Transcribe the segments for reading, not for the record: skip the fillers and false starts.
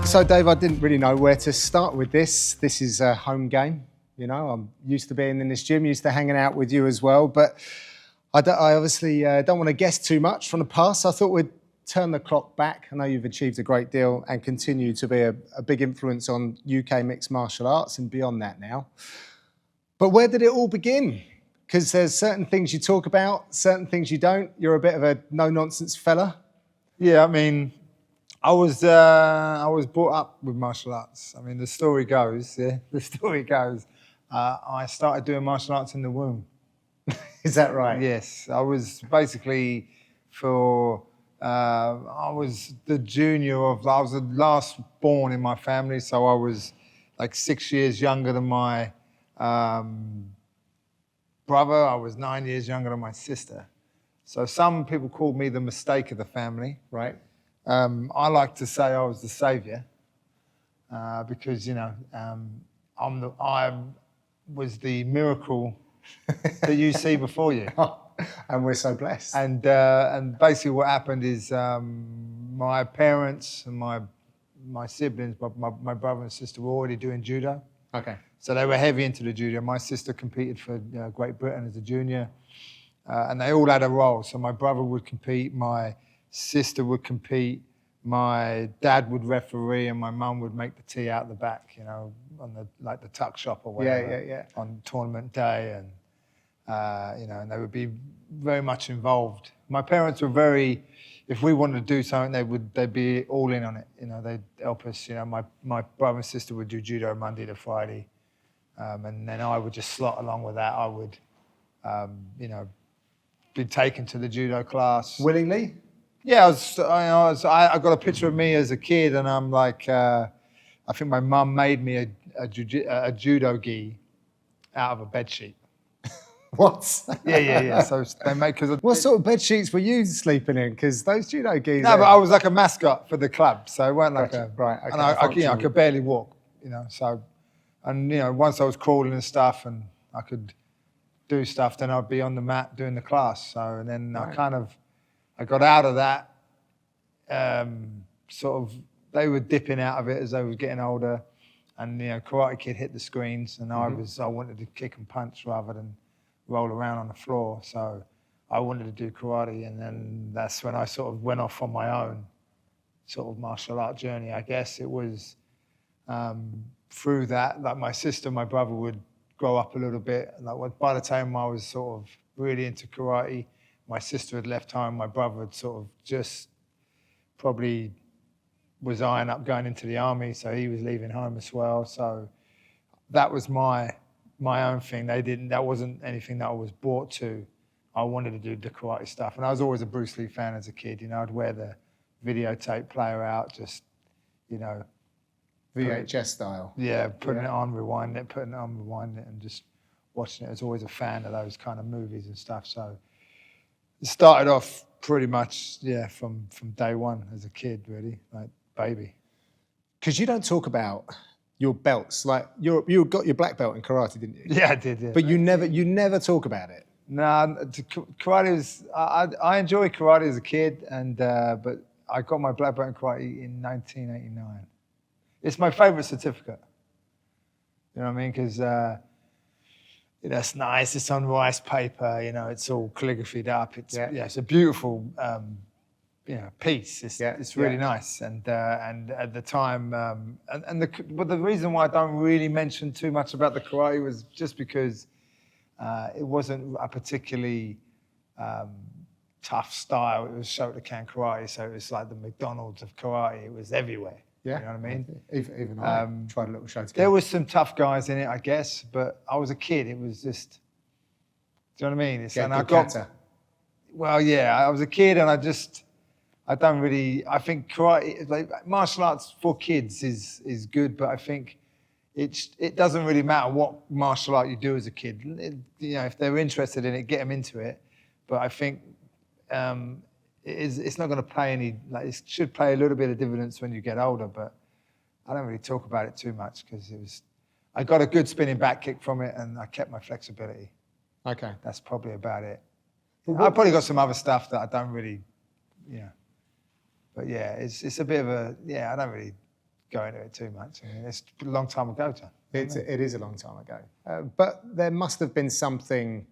So, Dave, I didn't really know where to start with this. This is a home game. You know, I'm used to being in this gym, used to hanging out with you as well. But I obviously don't want to guess too much from the past. I thought we'd turn the clock back. I know you've achieved a great deal and continue to be a big influence on UK mixed martial arts and beyond that now. But where did it all begin? Because there's certain things you talk about, certain things you don't. You're a bit of a no-nonsense fella. Yeah, I mean, I was brought up with martial arts. I mean, the story goes, I started doing martial arts in the womb. Is that right? Yes, I was basically I was the junior I was the last born in my family, so I was like 6 years younger than my brother. I was 9 years younger than my sister. So some people called me the mistake of the family. Right. I like to say I was the saviour because, you know, I was the miracle that you see before you. And we're so blessed. And basically what happened is my parents and my siblings, my brother and sister were already doing judo. Okay. So they were heavy into the judo. My sister competed for Great Britain as a junior, and they all had a role. So my brother would compete, my sister would compete, my dad would referee, and my mum would make the tea out the back, you know, on the tuck shop or whatever. On tournament day, and you know, and they would be very much involved. My parents were very. If we wanted to do something, they'd be all in on it. You know, they'd help us. You know, my brother and sister would do judo Monday to Friday, and then I would just slot along with that. I would, you know, be taken to the judo class Willingly. Yeah, I got a picture of me as a kid, and I'm like, I think my mum made me a judo gi out of a bed sheet. What? Yeah. So they make What sort of bed sheets were you sleeping in? Because those judo gis. No, but I was like a mascot for the club, so it weren't like right. Okay, and I could barely walk, you know. So, and you know, once I was crawling and stuff, and I could do stuff, then I'd be on the mat doing the class. So, and then I got out of that. Sort of, they were dipping out of it as I was getting older, and you know, Karate Kid hit the screens, and I wanted to kick and punch rather than roll around on the floor. So I wanted to do karate, and then that's when I sort of went off on my own sort of martial art journey. I guess it was through that, like my sister, my brother would grow up a little bit. Like by the time I was sort of really into karate, my sister had left home. My brother had sort of just probably was eyeing up going into the army, so he was leaving home as well. So that was my own thing. That wasn't anything that I was brought to. I wanted to do the karate stuff, and I was always a Bruce Lee fan as a kid. You know, I'd wear the videotape player out, just, you know, VHS style. Yeah, putting it on, rewinding it, and just watching it. I was always a fan of those kind of movies and stuff. So it started off pretty much, from day one as a kid, really, like baby. Because you don't talk about your belts, like you got your black belt in karate, didn't you? Yeah, I did. Yeah. But you never talk about it. Nah, karate was. I enjoyed karate as a kid, and but I got my black belt in karate in 1989. It's my favorite certificate. You know what I mean? Because it's nice. It's on rice paper. You know, it's all calligraphied up. It's it's a beautiful. Piece. It's really nice, and at the time, but the reason why I don't really mention too much about the karate was just because it wasn't a particularly tough style. It was Shotokan karate, so it was like the McDonald's of karate. It was everywhere. Yeah, you know what I mean. Even I tried a little Shotokan. There was some tough guys in it, I guess, but I was a kid. It was just, do you know what I mean? I was a kid, and I think karate, like martial arts for kids is good, but I think it doesn't really matter what martial art you do as a kid. If they're interested in it, get them into it. But I think it's not going to play any, like it should play a little bit of dividends when you get older, but I don't really talk about it too much because I got a good spinning back kick from it, and I kept my flexibility. Okay. That's probably about it. I've probably got some other stuff that I don't really, But yeah, it's a bit of I don't really go into it too much. I mean, it's a long time ago, John. It is a long time ago. But there must have been something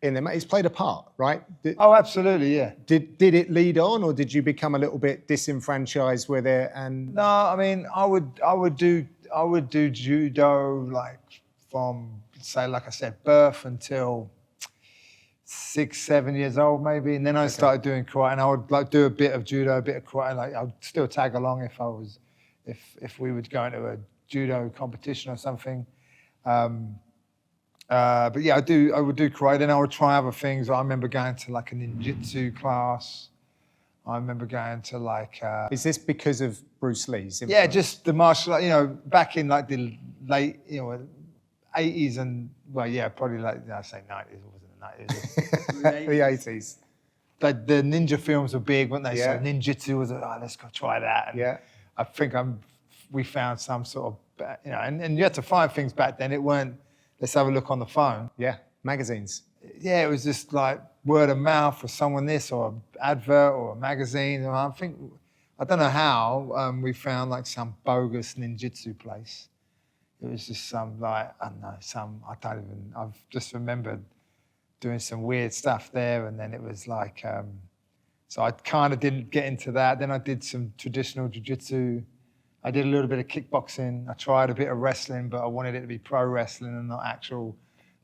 in them. It's played a part, right? Oh, absolutely, yeah. Did it lead on, or did you become a little bit disenfranchised with it? And No, I mean, I would do judo like from, say, like I said, birth until 6, 7 years old maybe, and then I started doing karate, and I would like do a bit of judo, a bit of karate. Like I'd still tag along if we would go into a judo competition or something. But yeah, I would do karate. Then I would try other things. I remember going to like a ninjutsu class. I remember going to like. Is this because of Bruce Lee's influence? Yeah, just the martial art. You know, back in like the late, 80s and probably like I say 90s. It wasn't the 90s. The 80s. Like the ninja films were big, weren't they? Yeah. So ninjutsu was let's go try that. And Yeah. I think we found some sort of and you had to find things back then. It weren't let's have a look on the phone. Yeah, magazines. Yeah, it was just like word of mouth or someone this or an advert or a magazine. And I don't know how we found like some bogus ninjutsu place. It was just some like, I don't know, I've just remembered doing some weird stuff there. And then it was like, so I kind of didn't get into that. Then I did some traditional jiu-jitsu. I did a little bit of kickboxing. I tried a bit of wrestling, but I wanted it to be pro wrestling and not actual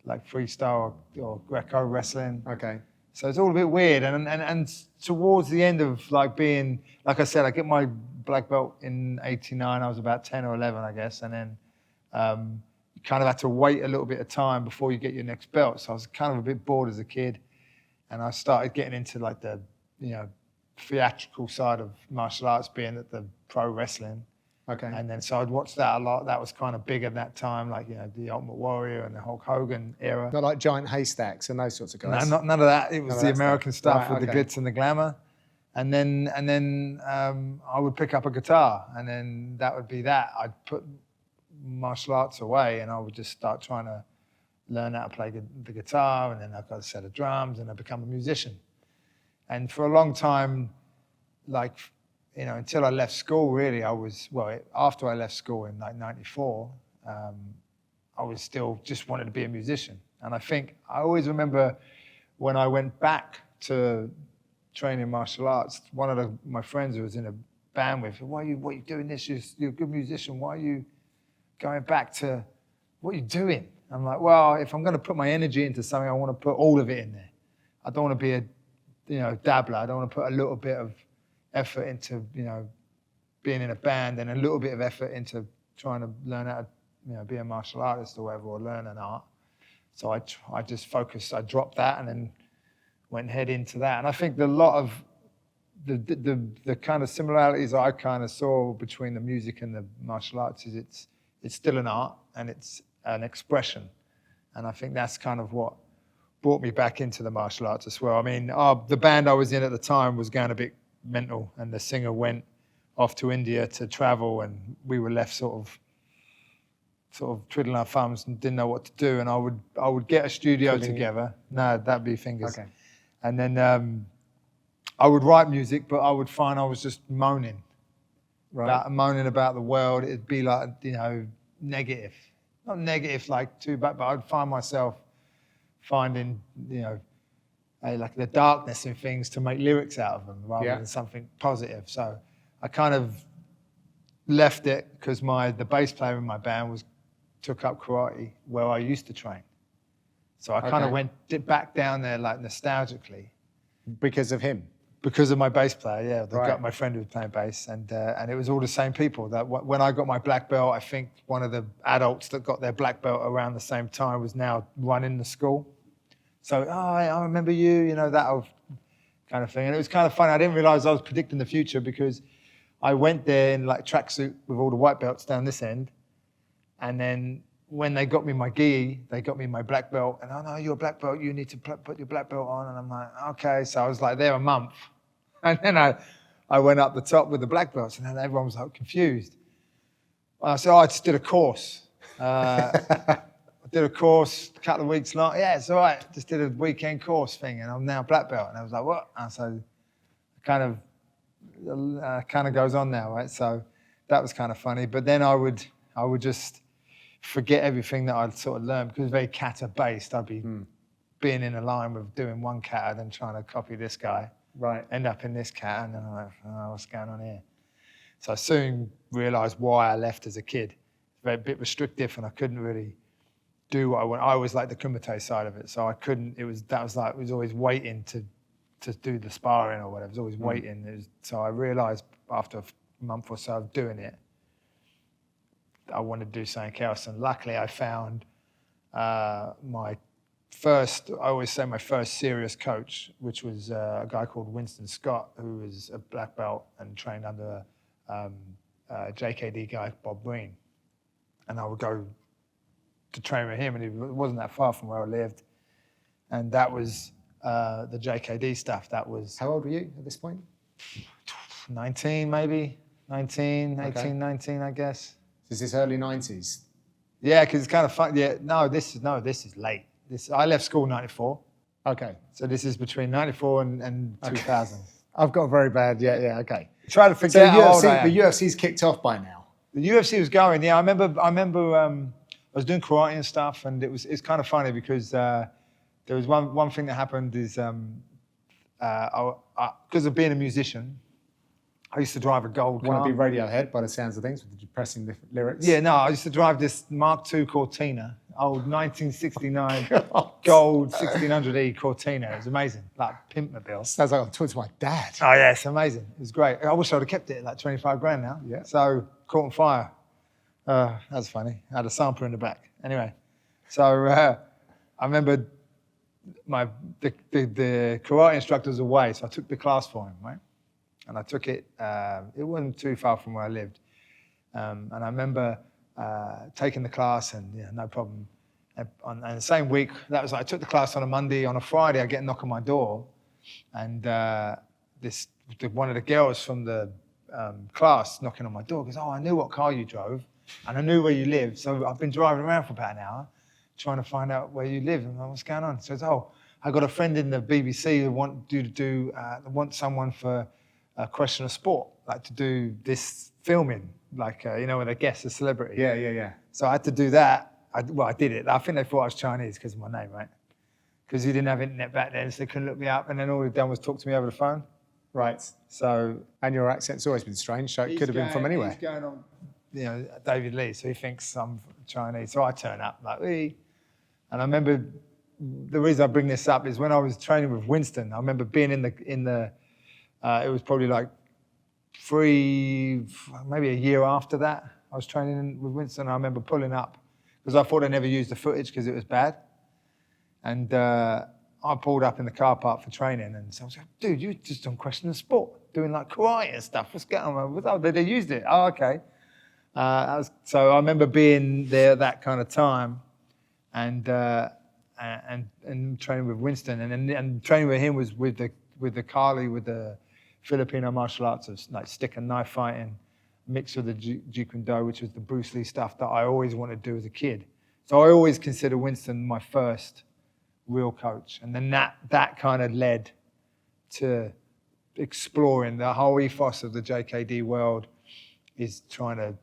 like freestyle or Greco wrestling. Okay. So it's all a bit weird. And towards the end of like being, like I said, I get my black belt in 89. I was about 10 or 11, I guess. And then you kind of had to wait a little bit of time before you get your next belt. So I was kind of a bit bored as a kid. And I started getting into like the, theatrical side of martial arts, being at the pro wrestling. Okay. And then so I'd watch that a lot. That was kind of big at that time, like, the Ultimate Warrior and the Hulk Hogan era. Not like giant haystacks and those sorts of guys. No, none of that. It was the American stuff Right, with the glitz and the glamour. And then I would pick up a guitar, and then that would be that. I'd put martial arts away, and I would just start trying to learn how to play the guitar, and then I got a set of drums, and I become a musician. And for a long time, like, until I left school, really, after I left school in like 94, I was still just wanted to be a musician. And I think I always remember when I went back to training martial arts, one of my friends who was in a band with, what are you doing this? You're a good musician. Why are you going back to, what are you doing? I'm like, well, if I'm going to put my energy into something, I want to put all of it in there. I don't want to be a dabbler. I don't want to put a little bit of effort into, being in a band and a little bit of effort into trying to learn how to, be a martial artist or whatever, or learn an art. So I just focused, I dropped that and then went head into that. And I think a lot of the kind of similarities I kind of saw between the music and the martial arts is it's still an art and it's an expression. And I think that's kind of what brought me back into the martial arts as well. I mean, the band I was in at the time was going a bit mental, and the singer went off to India to travel, and we were left sort of twiddling our thumbs and didn't know what to do. And I would get a studio together. No, that'd be fingers. Okay. And then I would write music, but I would find I was just moaning. Right. Moaning about the world. It'd be like, negative. Not negative like too bad, but I'd find myself finding, like the darkness in things to make lyrics out of them rather than something positive. So I kind of left it because the bass player in my band took up karate where I used to train. So I kind of went back down there like nostalgically. Because of him? Because of my bass player, got my friend who was playing bass, and it was all the same people. That when I got my black belt, I think one of the adults that got their black belt around the same time was now running the school. So, I remember you, that kind of thing. And it was kind of funny. I didn't realize I was predicting the future because I went there in like tracksuit with all the white belts down this end. And then when they got me my gi, they got me my black belt. And, oh, no, you're a black belt. You need to put your black belt on. And I'm like, okay. So I was like there a month. And then I went up the top with the black belts. And then everyone was like confused. I said, I just did a course. I did a course a couple of weeks long. Yeah, it's all right. Just did a weekend course thing. And I'm now black belt. And I was like, what? And so kind of goes on now, right? So that was kind of funny. But then I would just forget everything that I'd sort of learned because it's very kata based. I'd be being in a line with doing one kata, then trying to copy this guy. Right. End up in this kata, and then I'm like, oh, what's going on here? So I soon realised why I left as a kid. Very bit restrictive, and I couldn't really do what I want. I always liked the kumite side of it, so I couldn't. It was always waiting to do the sparring or whatever. It was always waiting. So I realised after a month or so of doing it, I wanted to do something else. And luckily, I found my first serious coach, which was a guy called Winston Scott, who was a black belt and trained under a JKD guy, Bob Breen. And I would go to train with him, and it wasn't that far from where I lived. And that was the JKD stuff. That was... How old were you at this point? 19, maybe. 19, 18, Okay. 19, I guess. Is this early 90s? Yeah, because it's kind of fun. Yeah, this is late. I left school in 94. Okay. So this is between 94 and 2000. I've got very bad, okay. Try to figure So out how old I am. the UFC's kicked off by now. The UFC was going, yeah. I remember I was doing karate and stuff, and it's kind of funny because there was one thing that happened is because of being a musician, I used to drive a gold car. Want to be Radiohead by the sounds of things with the depressing lyrics? Yeah, no, I used to drive this Mark II Cortina, old 1969 gold 1600E Cortina. It was amazing, like Pimpmobile. Sounds like I'm talking to my dad. Oh yeah, it's amazing. It was great. I wish I'd have kept it at like 25 grand now. Yeah. So caught on fire. That's funny. I had a sampler in the back. Anyway, so I remember the karate instructor was away, so I took the class for him, right? And I took it. It wasn't too far from where I lived, and I remember taking the class, and no problem. And the same week, that was like I took the class on a Monday. On a Friday, I get a knock on my door, and one of the girls from the class knocking on my door goes, "Oh, I knew what car you drove, and I knew where you lived. So I've been driving around for about an hour, trying to find out where you live." And I'm like, "What's going on?" She says, "Oh, I got a friend in the BBC who want someone for a question of sport, like to do this filming, like where they guess a celebrity." Yeah. So I had to do that. I did it. I think they thought I was Chinese because of my name, right? Because you didn't have internet back then, so they couldn't look me up. And then all they've done was talk to me over the phone. Right. So. And your accent's always been strange, so it could have been from anywhere. He's going on, David Lee, so he thinks I'm Chinese. So I turn up like, "Hey." And I remember the reason I bring this up is when I was training with Winston. I remember being in the. It was probably like maybe a year after that. I was training with Winston. I remember pulling up because I thought I never used the footage because it was bad. And I pulled up in the car park for training, and so I was like, "Dude, you just done question of sport, doing like karate and stuff. What's going on?" "Oh, they used it." "Oh, okay." So I remember being there that kind of time, and training with Winston, and training with him was with the Kali, with the Filipino martial arts of like stick and knife fighting, mixed with the Jeet Kune Do, which was the Bruce Lee stuff that I always wanted to do as a kid. So I always consider Winston my first real coach. And then that kind of led to exploring the whole ethos of the JKD world is trying to,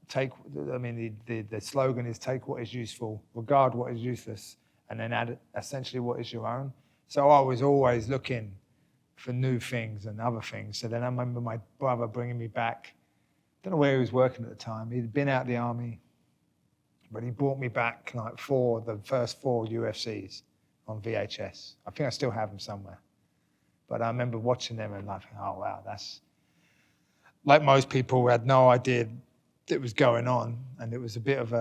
the slogan is take what is useful, regard what is useless, and then add essentially what is your own. So I was always looking for new things and other things. So then I remember my brother bringing me back. I don't know where he was working at the time. He'd been out of the army, but he brought me back like the first 4 UFCs on VHS. I think I still have them somewhere. But I remember watching them and like, oh wow, that's like most people had no idea it was going on, and it was a bit of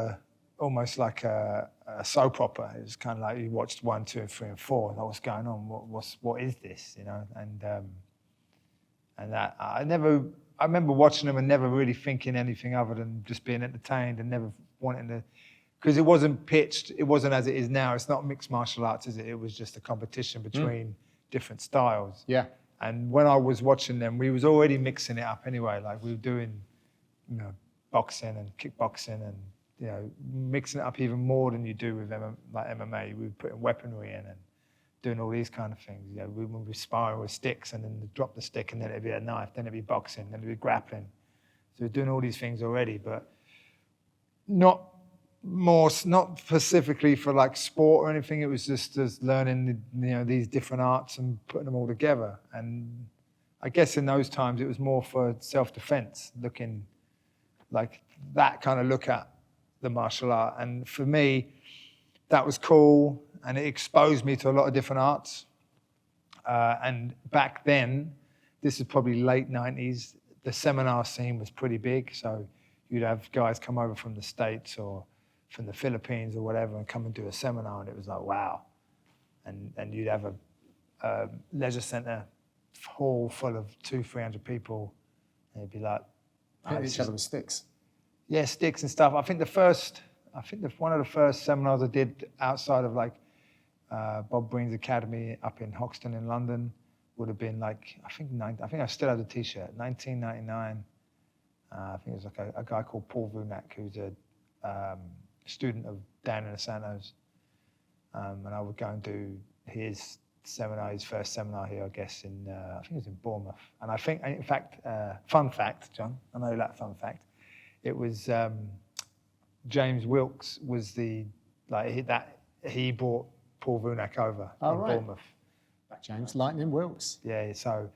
almost like a soap opera. It was kind of like you watched 1, 2, and 3, and 4. Like, what's going on? What is this? And that I remember watching them and never really thinking anything other than just being entertained and never wanting to, because it wasn't pitched. It wasn't as it is now. It's not mixed martial arts, is it? It was just a competition between different styles. Yeah. And when I was watching them, we was already mixing it up anyway. Like we were doing, boxing and kickboxing and mixing it up even more than you do with MMA. We were putting weaponry in and doing all these kind of things. We would be sparring with sticks and then drop the stick and then it'd be a knife, then it'd be boxing, then it'd be grappling. So we're doing all these things already, but not specifically for like sport or anything. It was just learning, these different arts and putting them all together. And I guess in those times it was more for self-defense, looking like that kind of look at the martial art. And for me, that was cool, and it exposed me to a lot of different arts. And back then, this is probably late 90s, the seminar scene was pretty big. So you'd have guys come over from the States or from the Philippines or whatever and come and do a seminar, and it was like, wow. And you'd have a leisure center hall full of 200-300 people, and it'd be like, Hit each other with sticks. yeah, sticks and stuff. I think one of the first seminars I did outside of like Bob Breen's Academy up in Hoxton in London would have been like, I think I still have the T-shirt, 1999. I think it was like a guy called Paul Vunak, who's a student of Dan and Asano's. And I would go and do his seminar, his first seminar here, I guess, I think it was in Bournemouth. And I think, in fact, fun fact, John, I know that fun fact, it was James Wilkes was he brought Paul Vunak over in Bournemouth. James Lightning Wilkes. Yeah, so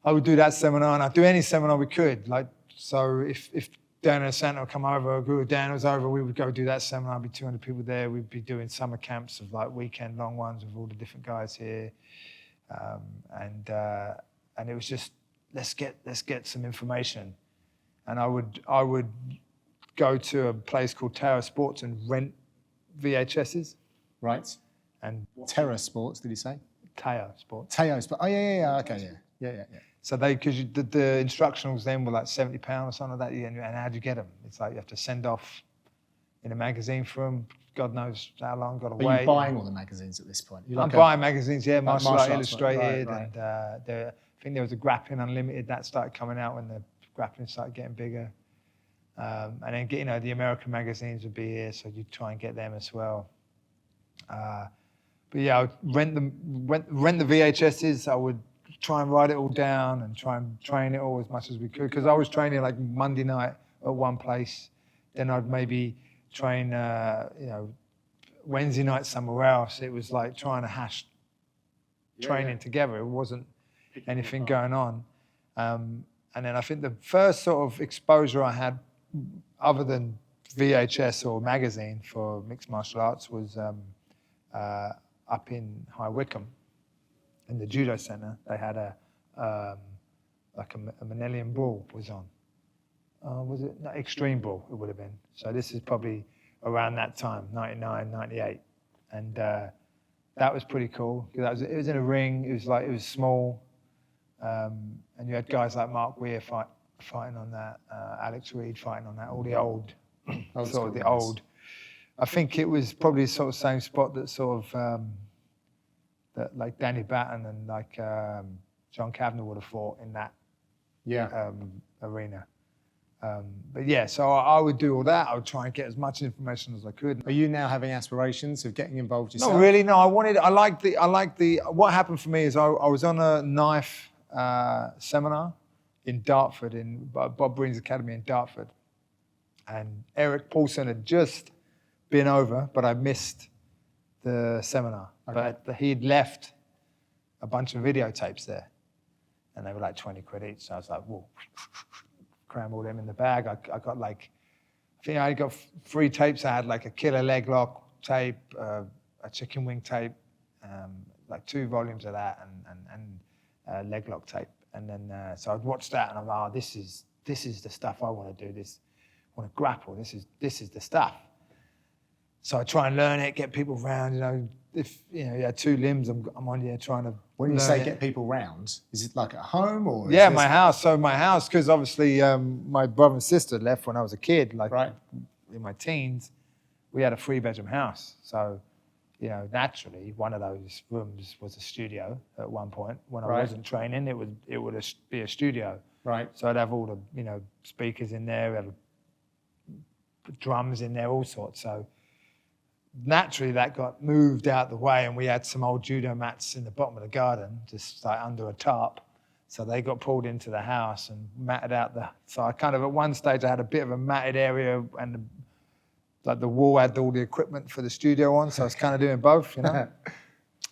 I would do that seminar, and I'd do any seminar we could. Like, so if Dan and Santa would come over, or Dan was over, we would go do that seminar. There'd be 200 people there. We'd be doing summer camps of like weekend long ones with all the different guys here, and it was just let's get some information. And I would go to a place called Tower Sports and rent VHSs. Right. And Terror Sports, did you say? Tower Sports. Teo Sports. Oh, yeah. Okay, yeah. So because the instructionals then were like £70 or something like that, and how do you get them? It's like you have to send off in a magazine for them. God knows how long, got to wait. Are you buying all the magazines at this point? I'm buying magazines, yeah, Martial Art Illustrated, right. and I think there was a Grappling Unlimited that started coming out when the grappling started getting bigger. And then the American magazines would be here, so you'd try and get them as well. But yeah, I would rent the VHSs. I would try and write it all down and try and train it all as much as we could, because I was training like Monday night at one place, then I'd maybe train Wednesday night somewhere else. It was like trying to hash training together. It wasn't anything going on. And then I think the first sort of exposure I had, other than VHS or magazine for mixed martial arts, was up in High Wycombe in the judo centre. They had a Manelian Brawl was on. Was it? No, Extreme Brawl, it would have been. So this is probably around that time, 99, 98. And that was pretty cool. It was in a ring. It was small. And you had guys like Mark Weir fighting on that, Alex Reed fighting on that, all the old. I think it was probably sort of same spot that sort of that like Danny Batten and like John Kavanagh would have fought in that arena. But yeah, so I would do all that. I would try and get as much information as I could. Are you now having aspirations of getting involved yourself? Not really. No, I like the. What happened for me is I was on a knife seminar in Dartford, in Bob Breen's Academy in Dartford, and Eric Paulson had just been over, but I missed the seminar. Okay. But he'd left a bunch of videotapes there, and they were like 20 quid each. So I was like, whoa, cram all them in the bag. I got like, I think I got 3 tapes. I had like a killer leg lock tape, a chicken wing tape, like 2 volumes of that, and leg lock tape. And then so I'd watch that, and I'm like, oh, this is the stuff I want to do. I want to grapple. This is the stuff. So I try and learn it, get people round. If you had 2 limbs, I'm on here trying to. When you say get people round, is it like at home or? Yeah, my house. So my house, because obviously my brother and sister left when I was a kid, like in my teens. We had a 3-bedroom house, so naturally one of those rooms was a studio at one point. When I wasn't training, it would be a studio. Right. So I'd have all the speakers in there, have drums in there, all sorts. So naturally that got moved out the way, and we had some old judo mats in the bottom of the garden, just like under a tarp. So they got pulled into the house and matted out so I kind of, at one stage I had a bit of a matted area and like the wall had all the equipment for the studio on. So I was kind of doing both, you know.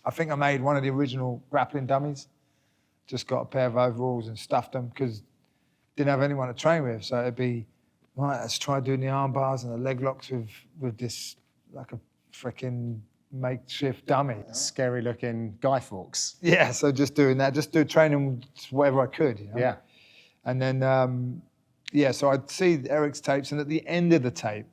I think I made one of the original grappling dummies. Just got a pair of overalls and stuffed them because didn't have anyone to train with. So it'd be, right, let's try doing the arm bars and the leg locks with this, like a freaking makeshift dummy. Scary looking Guy Fawkes. Yeah, so just doing that, just do training whatever I could. You know? Yeah. And then, so I'd see Eric's tapes, and at the end of the tape,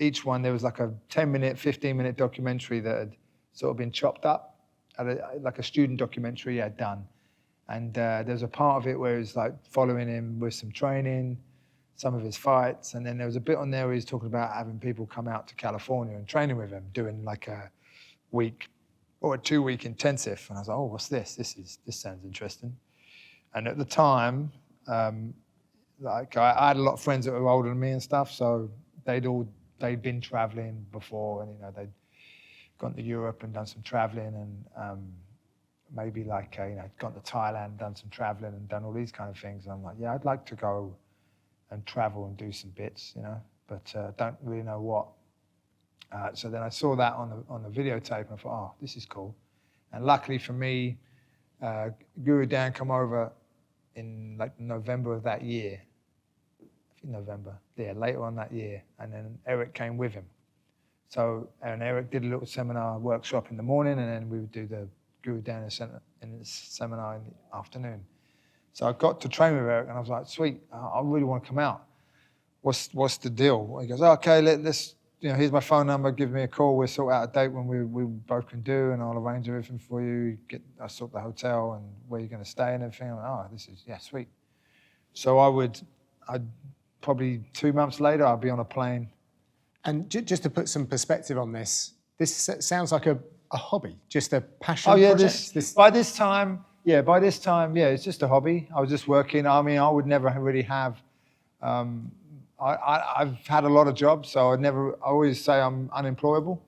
each one, there was like a 10-minute, 15-minute documentary that had sort of been chopped up, like a student documentary he had done. And there's a part of it where it's like following him with some training, some of his fights, and then there was a bit on there where he's talking about having people come out to California and training with him, doing like a week or a 2-week intensive. And I was like, oh, what's this? This sounds interesting. And at the time, like I had a lot of friends that were older than me and stuff, so they'd been traveling before, and they'd gone to Europe and done some traveling, and maybe like gone to Thailand, done some traveling, and done all these kind of things. And I'm like, yeah, I'd like to go and travel and do some bits, but don't really know what. So then I saw that on the videotape, and I thought, oh, this is cool. And luckily for me, Gooden come over in like November of that year. I think November, yeah, later on that year. And then Eric came with him. So, and Eric did a little seminar workshop in the morning, and then we would do the Gooden in the seminar in the afternoon. So I got to train with Eric, and I was like, sweet, I really want to come out. What's the deal? He goes, okay, let's, here's my phone number, give me a call, we'll sort out a date when we both can do, and I'll arrange everything for you. I'll sort the hotel and where you're going to stay and everything. I'm like, sweet. So I'd probably 2 months later, I'd be on a plane. And just to put some perspective on this sounds like a hobby, just a passion project. By this time, it's just a hobby. I was just working. I mean, I would never really have. I've had a lot of jobs, so I always say I'm unemployable,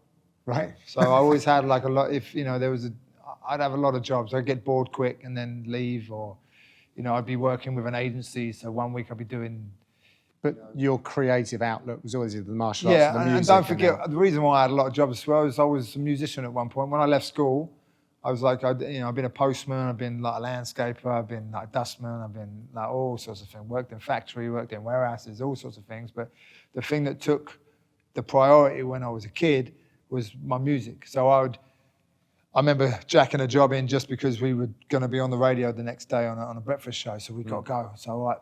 right? So I always had like a lot. If I'd have a lot of jobs. I'd get bored quick and then leave, or I'd be working with an agency. So one week I'd be doing. But your creative outlook was always the martial arts, yeah, the music. And don't forget, the reason why I had a lot of jobs as well is I was a musician at one point. When I left school, I was like, I've been a postman, I've been like a landscaper, I've been like a dustman, I've been like all sorts of things. Worked in factory, worked in warehouses, all sorts of things. But the thing that took the priority when I was a kid was my music. So I remember jacking a job in just because we were going to be on the radio the next day on a breakfast show. So we got to go. So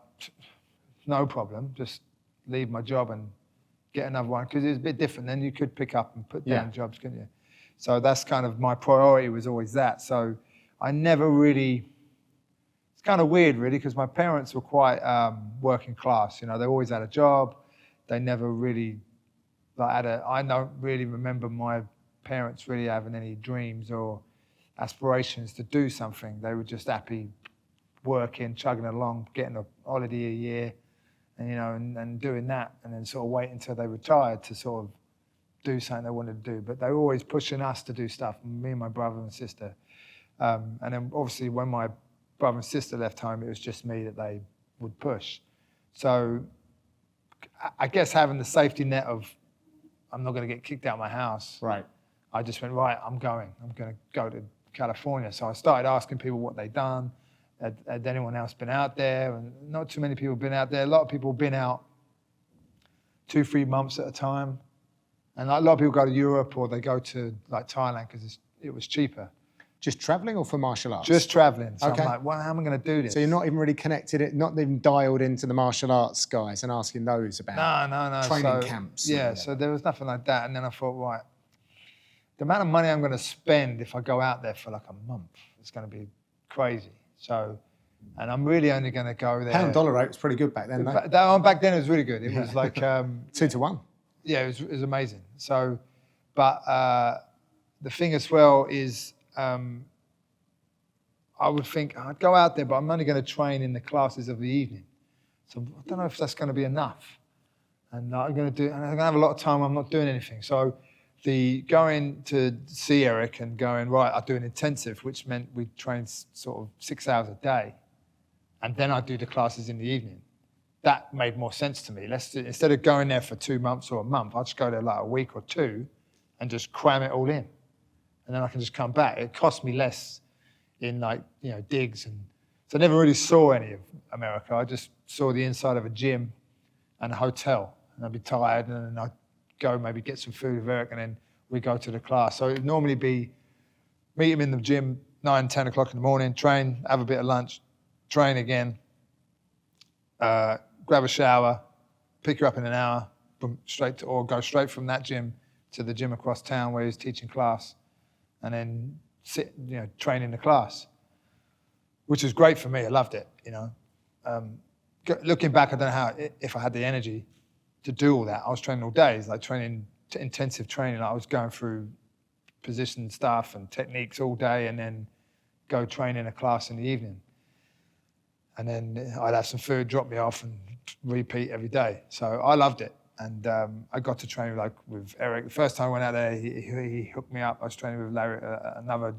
no problem, just leave my job and get another one, because it was a bit different. Then you could pick up and put down jobs, couldn't you? So that's kind of my priority, was always that. So I never really, it's kind of weird really, because my parents were quite working class. They always had a job. They never really I don't really remember my parents really having any dreams or aspirations to do something. They were just happy working, chugging along, getting a holiday a year, and doing that, and then sort of wait until they retired to sort of do something they wanted to do. But they were always pushing us to do stuff, me and my brother and sister. And then obviously when my brother and sister left home, it was just me that they would push. So I guess having the safety net of, I'm not going to get kicked out of my house. Right. I just went, right, I'm going to go to California. So I started asking people what they'd done. Had anyone else been out there? And not too many people have been out there. A lot of people have been out 2-3 months at a time. And a lot of people go to Europe, or they go to like Thailand because it was cheaper. Just traveling, or for martial arts? Just traveling. So okay. I'm like, well, how am I going to do this? So you're not even really connected, not even dialed into the martial arts guys and asking those about no. training camps? Yeah, so there was nothing like that. And then I thought, right, the amount of money I'm going to spend if I go out there for like a month, it's going to be crazy. So, and I'm really only going to go there. Pound-dollar rate was pretty good back then, though. Back then it was really good. It was like 2 to 1. Yeah, it was amazing. So, but the thing as well is, I would think I'd go out there, but I'm only going to train in the classes of the evening. So I don't know if that's going to be enough. And I'm going to have a lot of time. I'm not doing anything. So the going to see Eric and going, right, I'll do an intensive, which meant we'd train sort of 6 hours a day. and then I'd do the classes in the evening. That made more sense to me. Instead of going there for 2 months or a month, I'd just go there like a week or two and just cram it all in. And then I can just come back. It cost me less in like, digs. And so I never really saw any of America. I just saw the inside of a gym and a hotel. And I'd be tired and then I'd go maybe get some food with Eric and then we'd go to the class. So it'd normally be meet him in the gym 9, 10 o'clock in the morning, train, have a bit of lunch, train again, grab a shower, pick you up in an hour, boom, or go straight from that gym to the gym across town where he was teaching class, and then sit, train in the class, which was great for me. I loved it, Looking back, I don't know if I had the energy to do all that. I was training all day, like intensive training. I was going through position stuff and techniques all day, and then go train in a class in the evening. And then I'd have some food, drop me off, and repeat every day. So I loved it. And I got to train with Eric. The first time I went out there, he hooked me up. I was training with Larry, another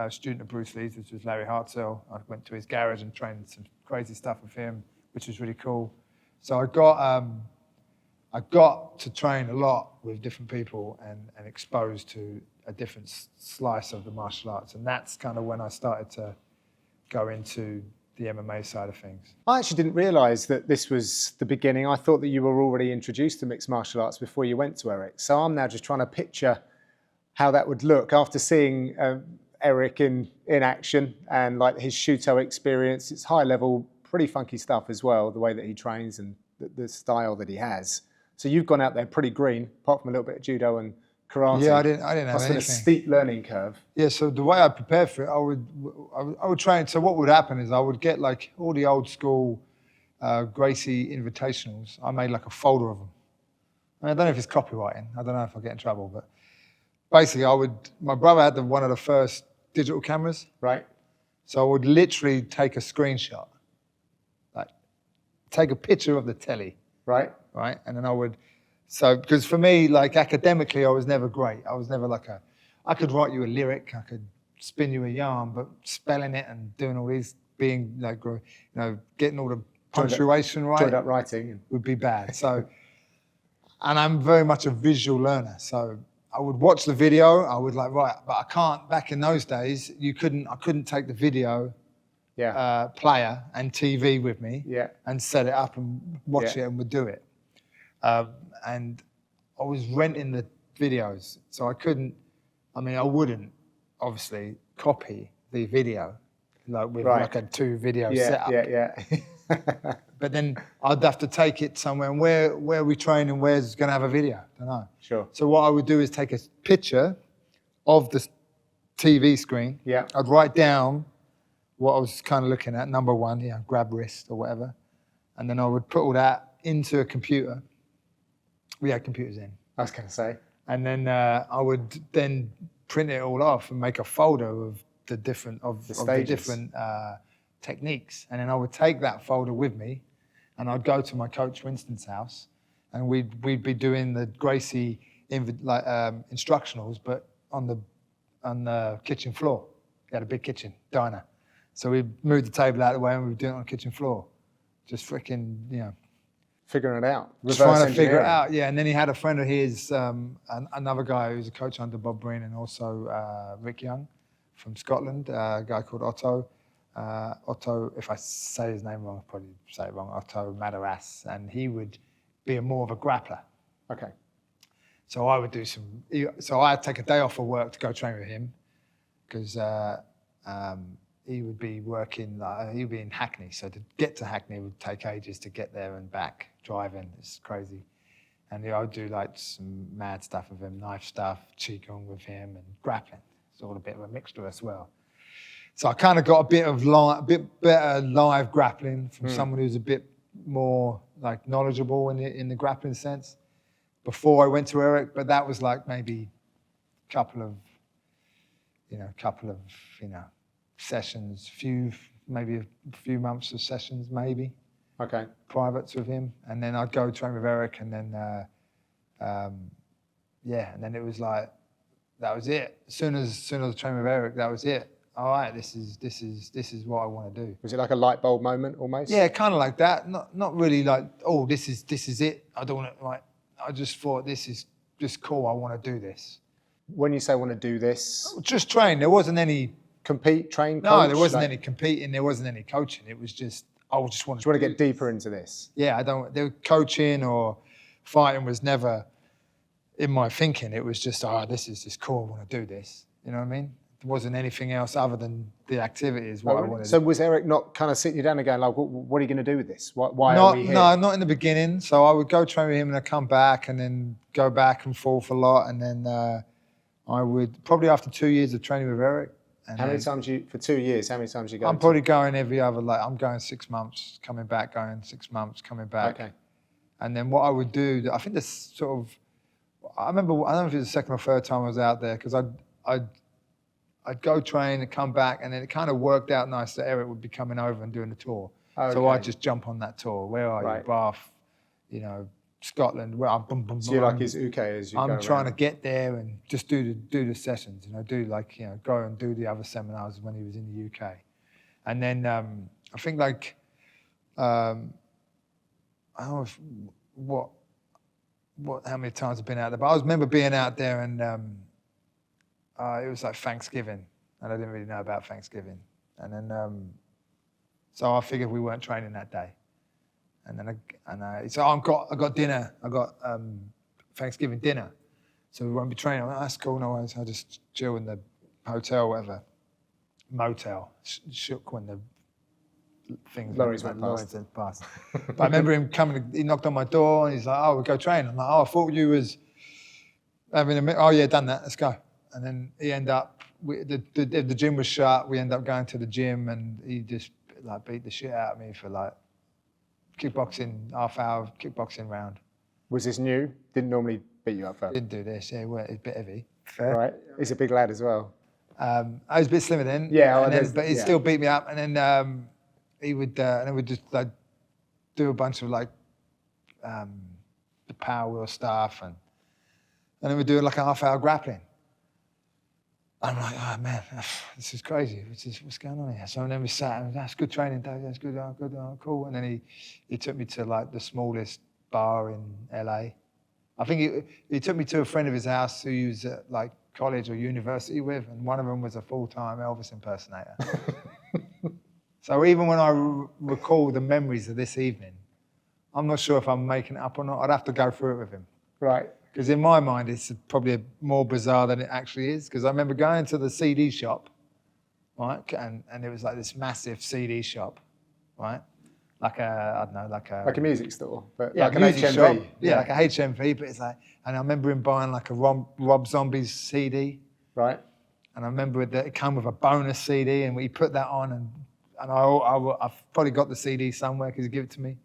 student of Bruce Lee's, which was Larry Hartzell. I went to his garage and trained some crazy stuff with him, which was really cool. So I got to train a lot with different people and exposed to a different slice of the martial arts. And that's kind of when I started to go into the MMA side of things. I actually didn't realise that this was the beginning. I thought that you were already introduced to mixed martial arts before you went to Eric. So I'm now just trying to picture how that would look after seeing Eric in action and like his Shuto experience. It's high level, pretty funky stuff as well, the way that he trains and the style that he has. So you've gone out there pretty green, apart from a little bit of judo and karate. Yeah, I didn't have anything. Must have been a steep learning curve. Yeah, so the way I prepared for it, I would train. So what would happen is I would get like all the old school Gracie invitationals. I made like a folder of them. I don't know if it's copywriting. I don't know if I'll get in trouble, but basically my brother had one of the first digital cameras. Right. So I would literally take a screenshot, like take a picture of the telly. Right. Right. And then because for me, like academically, I was never great. I was never I could write you a lyric, I could spin you a yarn, but spelling it and doing all these, being like, getting all the punctuation right. Joined up writing. Would be bad. So, and I'm very much a visual learner. So I would watch the video, I would right, but I can't, back in those days, I couldn't take the video player and TV with me and set it up and watch it and would do it. And I was renting the videos, so I wouldn't obviously copy the video with like a 2 video setup. Yeah. But then I'd have to take it somewhere, and where we train and where's going to have a video? I don't know. Sure. So what I would do is take a picture of the TV screen. Yeah. I'd write down what I was kind of looking at, number 1, grab wrist or whatever. And then I would put all that into a computer. We had computers in. I was going to say. And then I would then print it all off and make a folder of the different techniques. And then I would take that folder with me and I'd go to my coach Winston's house and we'd be doing the Gracie instructionals, but on the kitchen floor. He had a big kitchen, diner. So we moved the table out of the way and we were doing it on the kitchen floor. Just freaking, figuring it out. Just trying to figure it out, yeah. And then he had a friend of his, another guy who's a coach under Bob Breen and also Rick Young from Scotland, a guy called Otto. Otto, if I say his name wrong, I'll probably say it wrong, Otto Madaras. And he would be more of a grappler. Okay. So I would so I'd take a day off of work to go train with him because he would be working, he would be in Hackney. So to get to Hackney would take ages to get there and back, driving. It's crazy. And I would do some mad stuff with him, knife stuff, qigong with him and grappling. It's all a bit of a mixture as well. So I kind of got a bit better live grappling from someone who's a bit more knowledgeable in the grappling sense before I went to Eric, but that was maybe couple of sessions, maybe a few months of sessions, maybe. Okay. Privates with him, and then I'd go train with Eric, and then and then it was that was it. As soon as I trained with Eric, that was it. all right, this is what I want to do. Was it like a light bulb moment almost? Yeah, kind of like that. Not really like, oh, this is it. I don't want to, like, I just thought this is just cool. I want to do this. When you say want to do this, Just train. There wasn't any compete, train, coach? No, there wasn't any competing. There wasn't any coaching. It was just I just wanted. Do you want to get deeper into this? Yeah, the coaching or fighting was never in my thinking. It was just, this is just cool. I want to do this. You know what I mean? There wasn't anything else other than the activities. What I wanted. So was Eric not kind of sitting you down and going like, what are you going to do with this? Why not, are we here? No, not in the beginning. So I would go train with him and I'd come back and then go back and forth a lot. And then I would, probably after 2 years of training with Eric. And how many times for 2 years, how many times you go? I'm probably going every other, like I'm going 6 months, coming back, going 6 months, coming back. Okay. And then what I would do, I think this sort of, I don't know if it was the second or third time I was out there, because I'd go train and come back, and then it kind of worked out nice that Eric would be coming over and doing the tour. Okay. So I'd just jump on that tour. Where are Right. you? Bath, Scotland. Where I'm, So you're like his UK as you go I'm trying around. to get there and just do the sessions, go and do the other seminars when he was in the UK. And then I think like, I don't know how many times I've been out there, but I remember being out there and it was like Thanksgiving, and I didn't really know about Thanksgiving. And then, so I figured we weren't training that day. And then I got dinner. I got Thanksgiving dinner, so we won't be training. I'm like, that's cool. No worries. I'll just chill in the hotel, whatever, motel. Shook when the things Lorries went past. But I remember him coming. He knocked on my door and he's like, "Oh, we'll go train." I'm like, "Oh, I thought you was having a." Oh yeah, done that. Let's go. And then he ended up. The gym was shut. We ended up going to the gym, and he just like beat the shit out of me for like. Kickboxing, half-hour kickboxing round. Was this new? Didn't normally beat you up first? Didn't do this, yeah, it's a bit heavy. Fair. Right, he's a big lad as well. I was a bit slimmer then. Yeah, but he still beat me up, and then he would, and then we'd just like do a bunch of like the power wheel stuff, and then we'd do like a half-hour grappling. I'm like, oh man, this is crazy. What's going on here? So then we sat and that's good training, Dave. That's good, cool. And then he took me to like the smallest bar in LA. I think he took me to a friend of his house who he was at like college or university with, and one of them was a full-time Elvis impersonator. So even when I recall the memories of this evening, I'm not sure if I'm making it up or not. I'd have to go through it with him. Right. Because in my mind, it's probably more bizarre than it actually is. Because I remember going to the CD shop, right? And it was like this massive CD shop, right? Like a music store, but yeah, like an music HMV. shop. Yeah, like a HMV, but it's like, and I remember him buying like a Rob Zombie's CD. Right. And I remember that it came with a bonus CD, and we put that on, and I've probably got the CD somewhere because he gave it to me.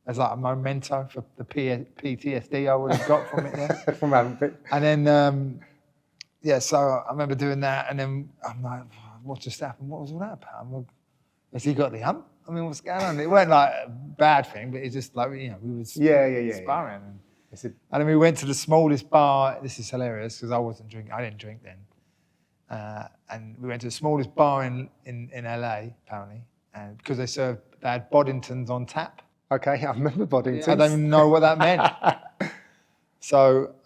As like a memento for the PTSD I would have got from it. Yeah. From having it. And then, so I remember doing that, and then I'm like, what just happened? What was all that about? Like, has he got the hump? I mean, what's going on? It wasn't like a bad thing, but it's just like, we was sparring. And then we went to the smallest bar. This is hilarious because I didn't drink then. And we went to the smallest bar in LA, apparently, and because they had Boddingtons on tap. Okay, I remember Boddingtons. I don't even know what that meant. So,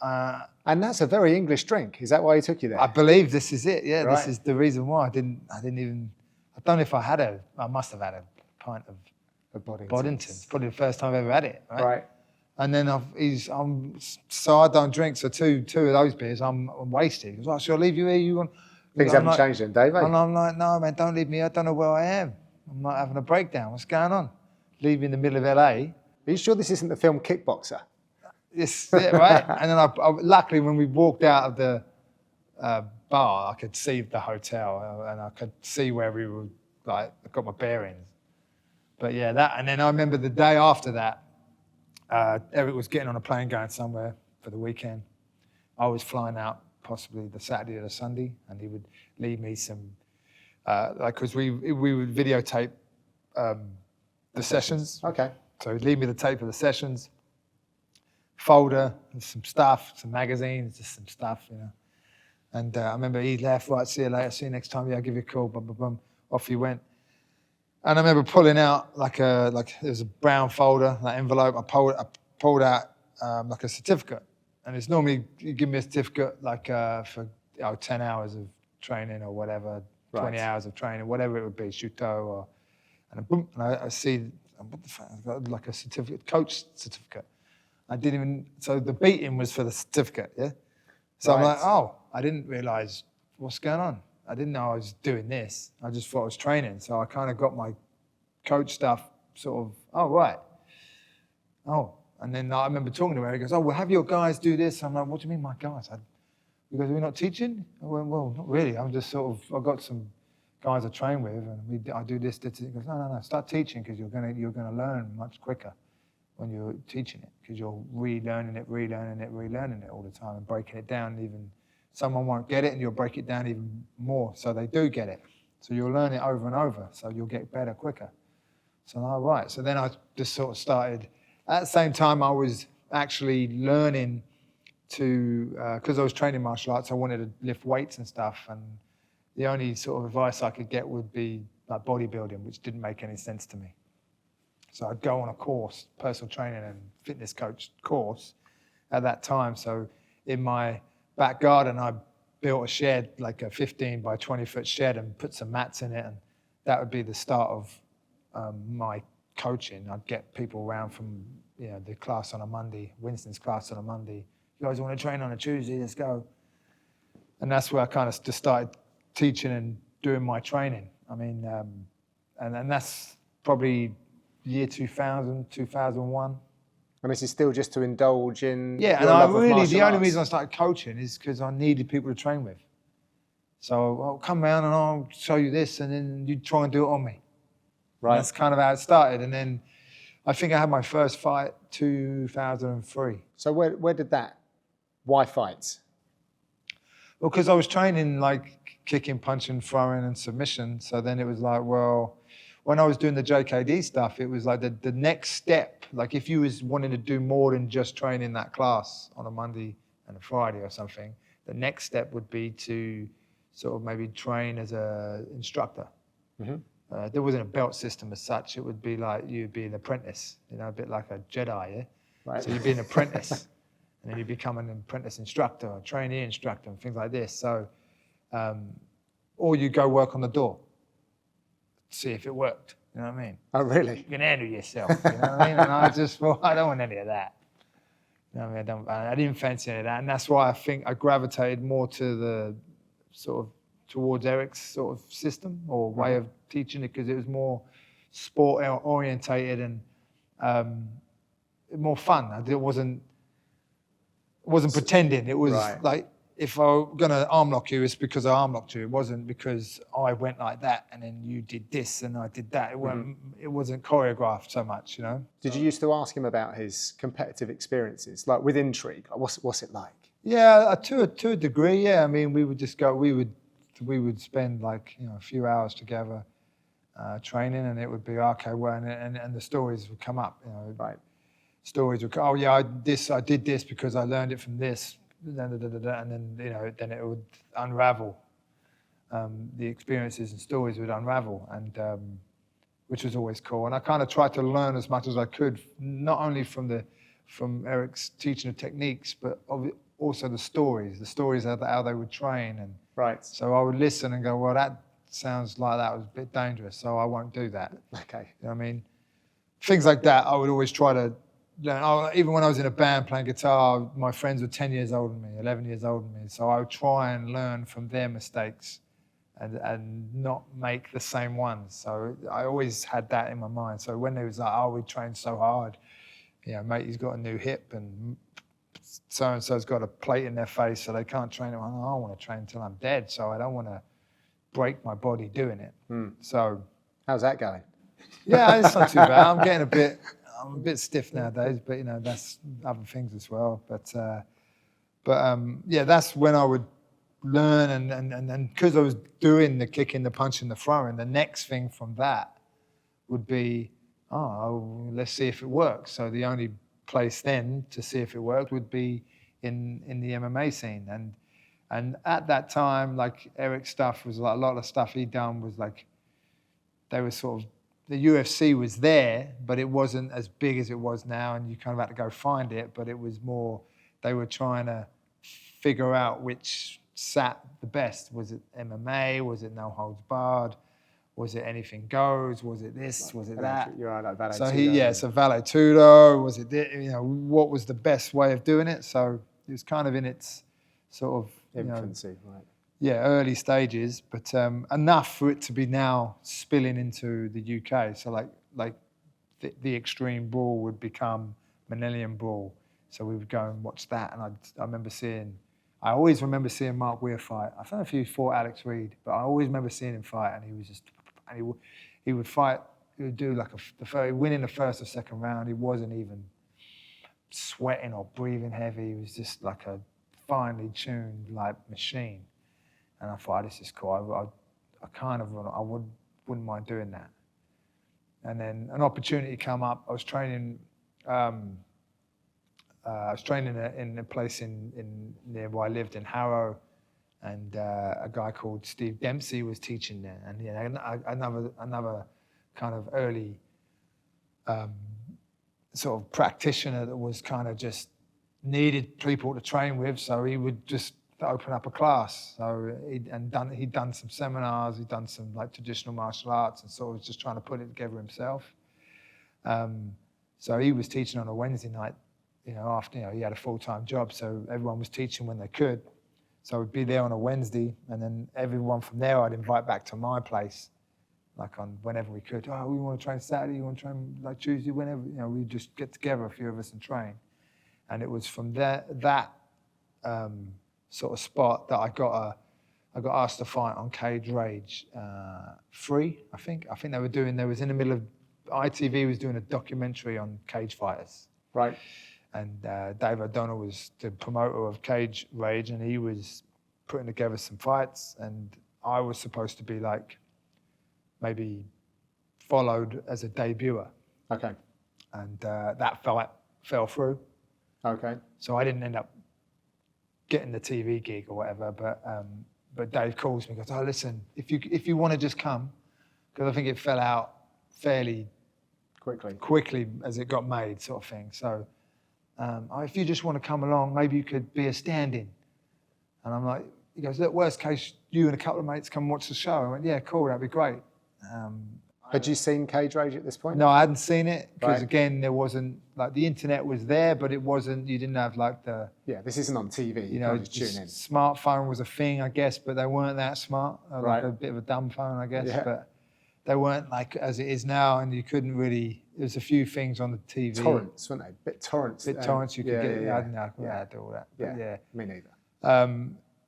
and that's a very English drink. Is that why he took you there? I believe this is it. Yeah, right. This is the reason why I didn't even. I don't know if I must have had a pint of Boddingtons. Probably the first time I've ever had it. Right. And then so I don't drink. So two of those beers, I'm wasted. He was like, "Shall I leave you here? You want?" Things haven't changed then, Dave. And I'm like, "No, man, don't leave me. I don't know where I am. I'm not having a breakdown. What's going on?" Leave in the middle of LA. Are you sure this isn't the film Kickboxer? This it, right? And then I luckily when we walked out of the bar, I could see the hotel and I could see where we were. Like I got my bearings. But yeah, that. And then I remember the day after that, Eric was getting on a plane going somewhere for the weekend. I was flying out possibly the Saturday or the Sunday, and he would leave me some because we would videotape. The sessions. Okay. So he'd leave me the tape of the sessions, folder, and some stuff, some magazines, just some stuff, And I remember he left, right, see you later, see you next time, yeah, I'll give you a call, bum, bum, bum. Off he went. And I remember pulling out there was a brown folder, that envelope. I pulled out like a certificate. And it's normally, you give me a certificate like for 10 hours of training or whatever, 20 hours of training, whatever it would be, Shuto and boom, and I see, what the fuck, I've got like a certificate, coach certificate. So the beating was for the certificate, yeah? So I'm like, oh, I didn't realize what's going on. I didn't know I was doing this. I just thought I was training. So I kind of got my coach stuff sort of, oh, right. Oh, and then I remember talking to him. He goes, oh, well, have your guys do this. I'm like, what do you mean my guys? He goes, we're not teaching? I went, well, not really. I'm just I've got some guys I train with, and I do this. He goes, no, start teaching because you're gonna learn much quicker when you're teaching it because you're relearning it all the time and breaking it down. Even someone won't get it and you'll break it down even more so they do get it. So you'll learn it over and over so you'll get better quicker. So, all right. So then I just sort of started. At the same time, I was actually learning to, because I was training martial arts, I wanted to lift weights and stuff. And the only sort of advice I could get would be like bodybuilding, which didn't make any sense to me. So I'd go on a course, personal training and fitness coach course at that time. So in my back garden, I built a shed, like a 15 by 20 foot shed, and put some mats in it. And that would be the start of my coaching. I'd get people around from the class on a Monday, Winston's class on a Monday. You guys want to train on a Tuesday? Let's go. And that's where I kind of just started teaching and doing my training. I mean, and that's probably year 2000, 2001. And this is still just to indulge in the only reason I started coaching is because I needed people to train with. So I'll come around and I'll show you this, and then you try and do it on me. Right. And that's kind of how it started. And then I think I had my first fight 2003. So where did that? Why fights? Well, because I was training like kicking, punching, throwing, and submission. So then it was like, well, when I was doing the JKD stuff, it was like the next step. Like if you was wanting to do more than just training that class on a Monday and a Friday or something, the next step would be to sort of maybe train as an instructor. Mm-hmm. There wasn't a belt system as such. It would be like you'd be an apprentice, a bit like a Jedi, yeah? Right. So you'd be an apprentice, and then you become an apprentice instructor, a trainee instructor, and things like this. So, or you go work on the door, see if it worked. You know what I mean? Oh, really? You can handle yourself. You know what I mean? And I just thought, I don't want any of that. You know what I mean? I didn't fancy any of that, and that's why I think I gravitated more to the sort of towards Eric's sort of system or way of teaching it, because it was more sport orientated and more fun. It wasn't pretending. It was like, if I were going to arm lock you, it's because I arm locked you. It wasn't because I went like that and then you did this and I did that. It wasn't choreographed so much, you know. Did you used to ask him about his competitive experiences, like with intrigue? Like what's it like? Yeah, to a degree, yeah. I mean, we would just go. We would spend like a few hours together training, and it would be okay. Well, and the stories would come up. Right. Stories would. Oh yeah, I did this because I learned it from this, and then then it would unravel. The experiences and stories would unravel, and which was always cool. And I kind of tried to learn as much as I could, not only from Eric's teaching of techniques, but also the stories of how they would train. And so I would listen and go, well, that sounds like that was a bit dangerous, so I won't do that. Okay. You know what I mean? Things like that, I would always try to learn. Even when I was in a band playing guitar, my friends were 10 years older than me, 11 years older than me, so I would try and learn from their mistakes and not make the same ones. So I always had that in my mind. So when it was like, oh, we trained so hard, mate, he's got a new hip and so-and-so's got a plate in their face, so they can't train it. I want to train until I'm dead, so I don't want to break my body doing it. So how's that going? Yeah, it's not too bad. I'm a bit stiff nowadays, but that's other things as well. But that's when I would learn, and because I was doing the kicking, the punching, the throwing, the next thing from that would be, let's see if it works. So the only place then to see if it worked would be in the MMA scene, and And at that time, like Eric's stuff was like a lot of the stuff he'd done was like, they were sort of, the UFC was there, but it wasn't as big as it was now, and you kind of had to go find it. But it was more, they were trying to figure out which sat the best. Was it MMA? Was it no holds barred? Was it anything goes? Was it this? Was it that? You're right, like Vale So Tudo. so Vale Tudo. Was it, what was the best way of doing it? So it was kind of in its sort of Infancy, right. Yeah, early stages, but enough for it to be now spilling into the UK. So like the Extreme Brawl would become Millennium Brawl. So we would go and watch that, and I always remember seeing Mark Weir fight. I don't know if he fought Alex Reed, but I always remember seeing him fight, and he was just, and he would fight, he would do like win in the first or second round. He wasn't even sweating or breathing heavy. He was just like a finely tuned like machine. And I thought, this is cool. I wouldn't mind doing that. And then an opportunity came up. I was training. In a place in near where I lived in Harrow, and a guy called Steve Dempsey was teaching there. And another kind of early sort of practitioner that was kind of just needed people to train with. So he would just open up a class. So he'd done some seminars, he'd done some like traditional martial arts, and sort of was just trying to put it together himself. So he was teaching on a Wednesday night, after he had a full-time job, so everyone was teaching when they could. So I'd be there on a Wednesday, and then everyone from there I'd invite back to my place, like on whenever we could. Oh, we want to train Saturday, you want to train like Tuesday, whenever, we'd just get together, a few of us, and train. And it was from that sort of spot that I got asked to fight on Cage Rage 3, I think. I think there was in the middle of, ITV was doing a documentary on cage fighters. Right. And Dave O'Donnell was the promoter of Cage Rage, and he was putting together some fights, and I was supposed to be like maybe followed as a debuter. Okay. And that fight fell through. Okay. So I didn't end up getting the TV gig or whatever, but Dave calls me and goes, oh, listen, if you want to just come, because I think it fell out fairly quickly as it got made, sort of thing. So if you just want to come along, maybe you could be a stand-in. And I'm like, he goes, look, worst case, you and a couple of mates come watch the show. I went, yeah, cool, that'd be great. Had you seen Cage Rage at this point? No, I hadn't seen it, because Right. again, there wasn't, like, the internet was there, but it wasn't, you didn't have like the, Yeah, this isn't on TV. You can't just tune in. Smartphone was a thing, I guess, but they weren't that smart. Like Right. a bit of a dumb phone, I guess. Yeah. But they weren't like as it is now, and you couldn't really. There's a few things on the TV. Torrents, weren't they? Torrents. Torrents you could get. Yeah. I didn't know how to do all that. But yeah. Me neither.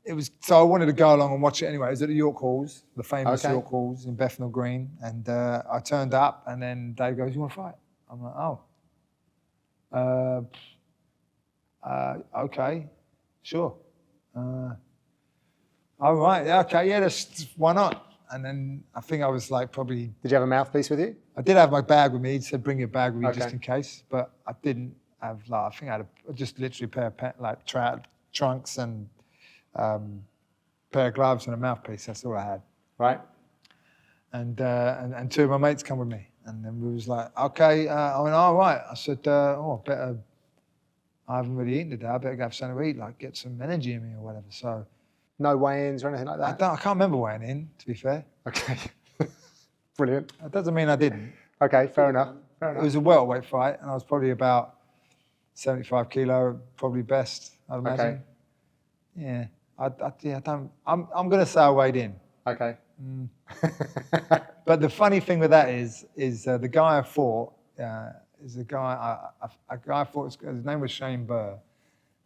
It was, so I wanted to go along and watch it anyway. It was at the York Halls, the famous Okay. York Halls in Bethnal Green, and I turned up, and then Dave goes, "You want to fight?" I'm like, "Oh, okay, sure. All right, okay, yeah, why not?" And then I think I was like probably. Did you have a mouthpiece with you? I did have my bag with me. He said, "Bring your bag with you Okay. just in case," but I didn't have. Like, I think I had just literally a pair of trunks and pair of gloves and a mouthpiece. That's all I had. Right. And two of my mates come with me, and then we was like, okay. I went, all right. I said, I haven't really eaten today. I better go have something to eat, like get some energy in me or whatever. So No weigh-ins or anything like that? I can't remember weighing in, to be fair. Okay. Brilliant. That doesn't mean I didn't. Okay, fair enough. It was a welterweight fight, and I was probably about 75 kilo, probably best, I'd imagine. Okay. Yeah. I'm going to say I weighed in. Okay. But the funny thing with that is the guy I fought is a guy I fought. His name was Shane Burr,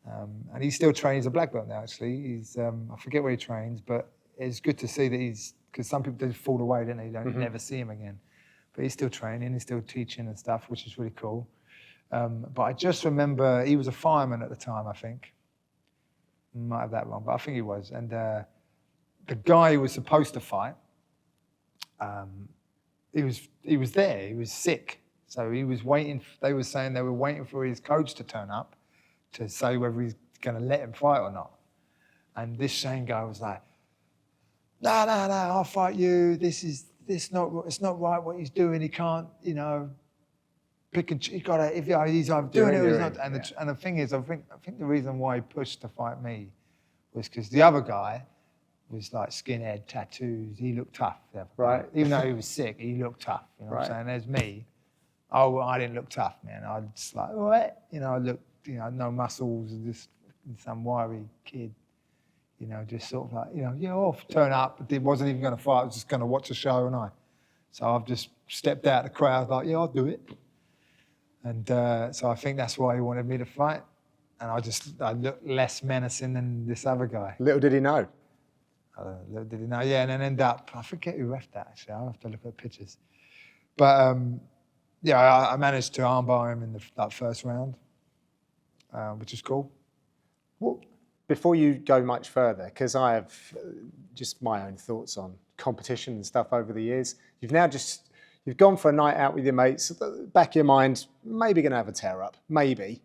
and he still trains. He's a black belt now. Actually, he's I forget where he trains, but it's good to see that because some people just fall away, don't they? You don't never see him again. But he's still training. He's still teaching and stuff, which is really cool. But I just remember he was a fireman at the time. I think might have that wrong, but I think he was. And the guy who was supposed to fight. He was there. He was sick, so he was waiting. They were saying they were waiting for his coach to turn up to say whether he's going to let him fight or not. And this Shane guy was like, no, I'll fight you. It's not right what he's doing. He can't, pick and choose. If he's either doing it or he's not. And the thing is, I think the reason why he pushed to fight me was because the other guy was like skinhead, tattoos. He looked tough. Right. Even though he was sick, he looked tough. You know what I'm saying? There's me. Oh, I didn't look tough, man. I just like, what? I looked, no muscles, just some wiry kid. Just sort of like, I'll turn up. But it wasn't even going to fight. I was just going to watch a show, So I've just stepped out of the crowd, like, yeah, I'll do it. And so I think that's why he wanted me to fight. And I looked less menacing than this other guy. Little did he know. Little did he know, yeah. And then end up, I forget who reffed that, actually. I'll have to look at pictures. But, I managed to armbar him in that first round, which is cool. Well, before you go much further, because I have just my own thoughts on competition and stuff over the years, you've gone for a night out with your mates, back of your mind, maybe going to have a tear-up, maybe.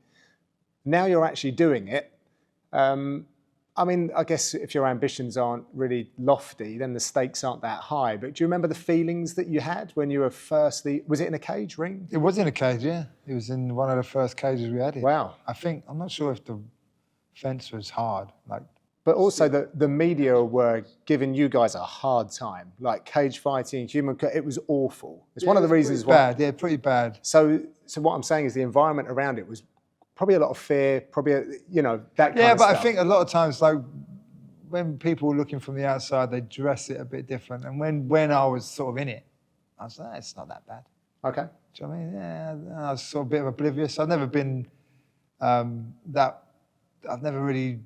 Now you're actually doing it. I guess if your ambitions aren't really lofty, then the stakes aren't that high. But do you remember the feelings that you had when you were firstly, was it in a cage ring? It was in a cage, yeah. It was in one of the first cages we had. Wow. I'm not sure if the fence was hard. But also the media were giving you guys a hard time, like cage fighting, it was awful. It's one of the reasons why. Pretty bad. So what I'm saying is the environment around it was probably a lot of fear, that kind of stuff. Yeah, but I think a lot of times, when people were looking from the outside, they dress it a bit different. And when I was sort of in it, I was like, it's not that bad. Okay. Do you know what I mean? Yeah, I was sort of a bit of oblivious. I've never been I've never really,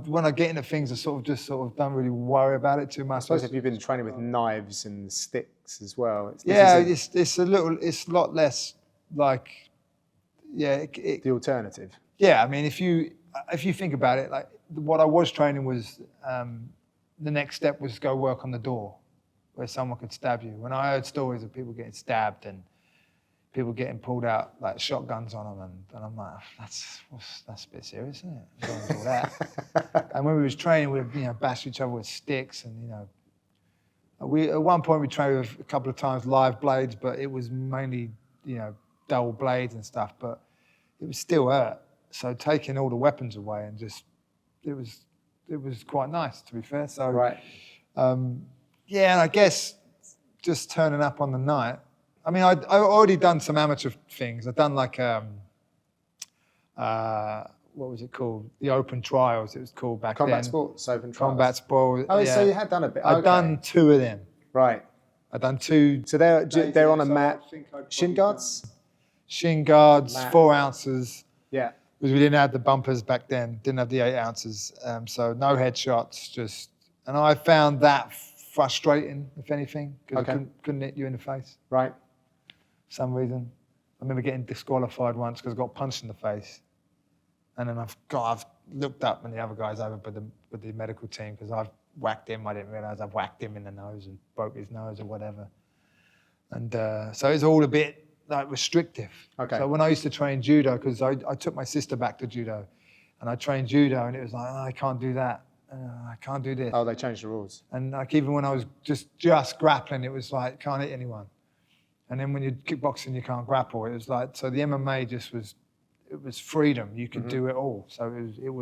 when I get into things, I just don't really worry about it too much. I suppose if you've been training with knives and sticks as well. It's a lot less like, the alternative. Yeah, I mean, if you think about it, like what I was training was, the next step was to go work on the door where someone could stab you. When I heard stories of people getting stabbed and people getting pulled out like shotguns on them, and I'm like, that's a bit serious, isn't it? I don't want to do that. And when we was training, we'd bash each other with sticks, and at one point we trained with a couple of times live blades, but it was mainly dull blades and stuff, but it was still hurt. So taking all the weapons away and it was quite nice, to be fair. So right. And I guess just turning up on the night. I mean, I'd already done some amateur things. I'd done like, what was it called? The Open Trials, it was called back then. Combat Sports Open Trials. Combat Sport. Oh, yeah. So you had done a bit. I'd done 2 of them. Right. I'd done 2. So they're on a mat. Shin guards? Shin guards, mat. 4 ounces. Yeah. Because we didn't have the bumpers back then, didn't have the 8 ounces. So no headshots, and I found that frustrating, if anything, because I couldn't hit you in the face. Right. For some reason. I remember getting disqualified once because I got punched in the face. And then I've looked up and the other guy's over with the medical team because I've whacked him. I didn't realise I've whacked him in the nose and broke his nose or whatever. And so it's all a bit restrictive. Okay. So when I used to train judo, because I took my sister back to judo, and I trained judo, and it was like, I can't do that. I can't do this. Oh, they changed the rules. And even when I was just grappling, it was like, can't hit anyone. And then when you're kickboxing, you can't grapple. It was like, so the MMA it was freedom. You could do it all. So it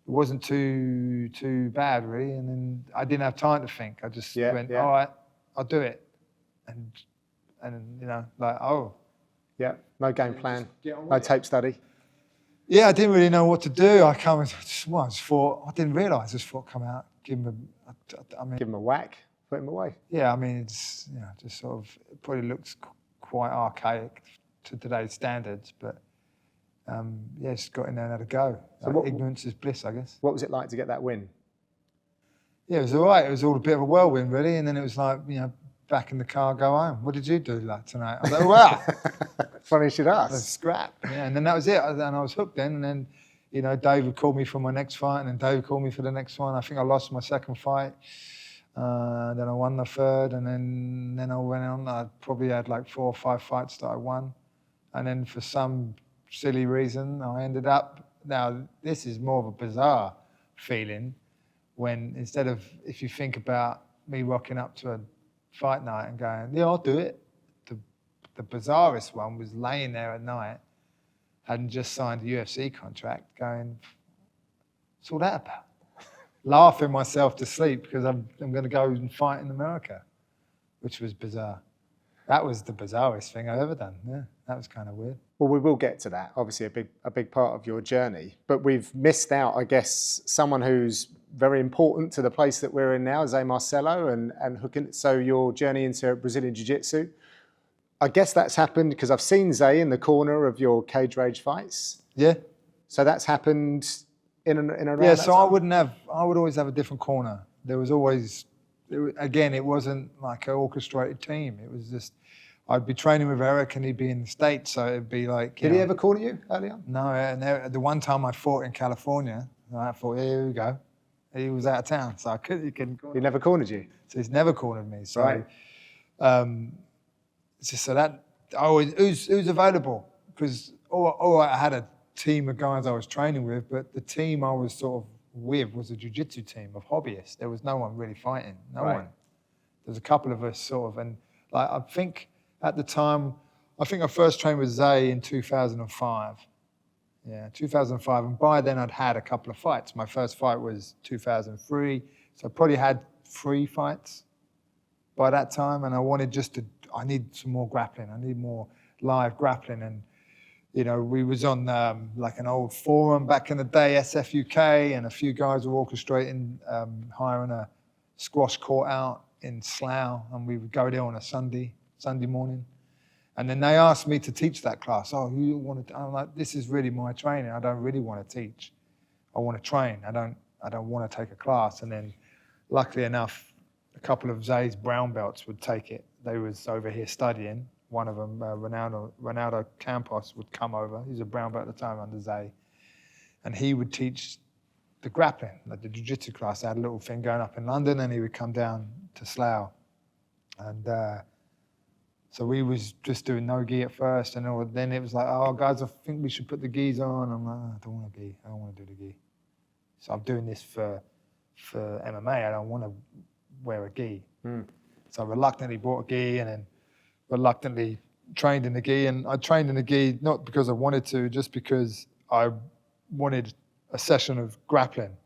wasn't too bad, really. And then I didn't have time to think. I just went, all right, I'll do it. And Yeah, no game plan, no tape study. Yeah, I didn't really know what to do. I just thought, I didn't realise, I just thought, come out, give him a whack, put him away. Yeah, I mean, it's, just sort of, it probably looks quite archaic to today's standards, but just got in there and had a go. So ignorance is bliss, I guess. What was it like to get that win? Yeah, it was all right. It was all a bit of a whirlwind, really, and then it was like, back in the car, go home. What did you do tonight? I was like, wow. Funny you should ask. Scrap. Yeah, and then that was it. And I was hooked then. And then, David called me for my next fight, and then David called me for the next one. I think I lost my second fight. Then I won the third, and then I went on. I probably had like 4 or 5 fights that I won. And then for some silly reason, I ended up, now this is more of a bizarre feeling when instead of, if you think about me rocking up to a fight night and going, yeah, I'll do it. The bizarrest one was laying there at night, hadn't just signed a UFC contract, going, what's all that about? Laughing myself to sleep because I'm going to go and fight in America, which was bizarre. That was the bizarrest thing I've ever done. Yeah, that was kind of weird. Well, we will get to that. Obviously, a big part of your journey. But we've missed out, I guess, someone who's very important to the place that we're in now, Zé Marcelo, and hooking. So your journey into Brazilian Jiu-Jitsu. I guess that's happened because I've seen Zé in the corner of your cage rage fights. Yeah. So that's happened in and around. Yeah. that So time? I would always have a different corner. There was always, it wasn't like an orchestrated team. It was just, I'd be training with Eric and he'd be in the States, so it'd be like. Did he ever corner you early on? No. And the one time I fought in California, I thought, here we go. He was out of town, so he couldn't corner. He never cornered you. So he's never cornered me. So. Right. So that I always, who's available, because I had a team of guys I was training with, but the team I was sort of with was a jiu-jitsu team of hobbyists. There was no one really fighting, no one. There's a couple of us sort of, and like I think at the time, I think I first trained with Zay in 2005. Yeah, 2005, and by then I'd had a couple of fights. My first fight was 2003, so I probably had 3 fights by that time, and I need some more grappling. I need more live grappling. And, you know, we was on like an old forum back in the day, SFUK, and a few guys were orchestrating hiring a squash court out in Slough, and we would go there on a Sunday morning. And then they asked me to teach that class. Oh, who want to? I'm like, this is really my training. I don't really want to teach. I want to train. I don't want to take a class. And then, luckily enough, a couple of Zay's brown belts would take it. They was over here studying. One of them, Ronaldo Campos, would come over. He's a brown belt at the time under Zay. And he would teach the grappling, like the jiu-jitsu class. I had a little thing going up in London, and he would come down to Slough. And so we was just doing no gi at first, and then it was like, oh, guys, I think we should put the gis on. I'm like, oh, I don't want a gi. I don't want to do the gi. So I'm doing this for MMA. I don't want to wear a gi. So I reluctantly bought a gi, and then reluctantly trained in the gi. And I trained in the gi not because I wanted to, just because I wanted a session of grappling,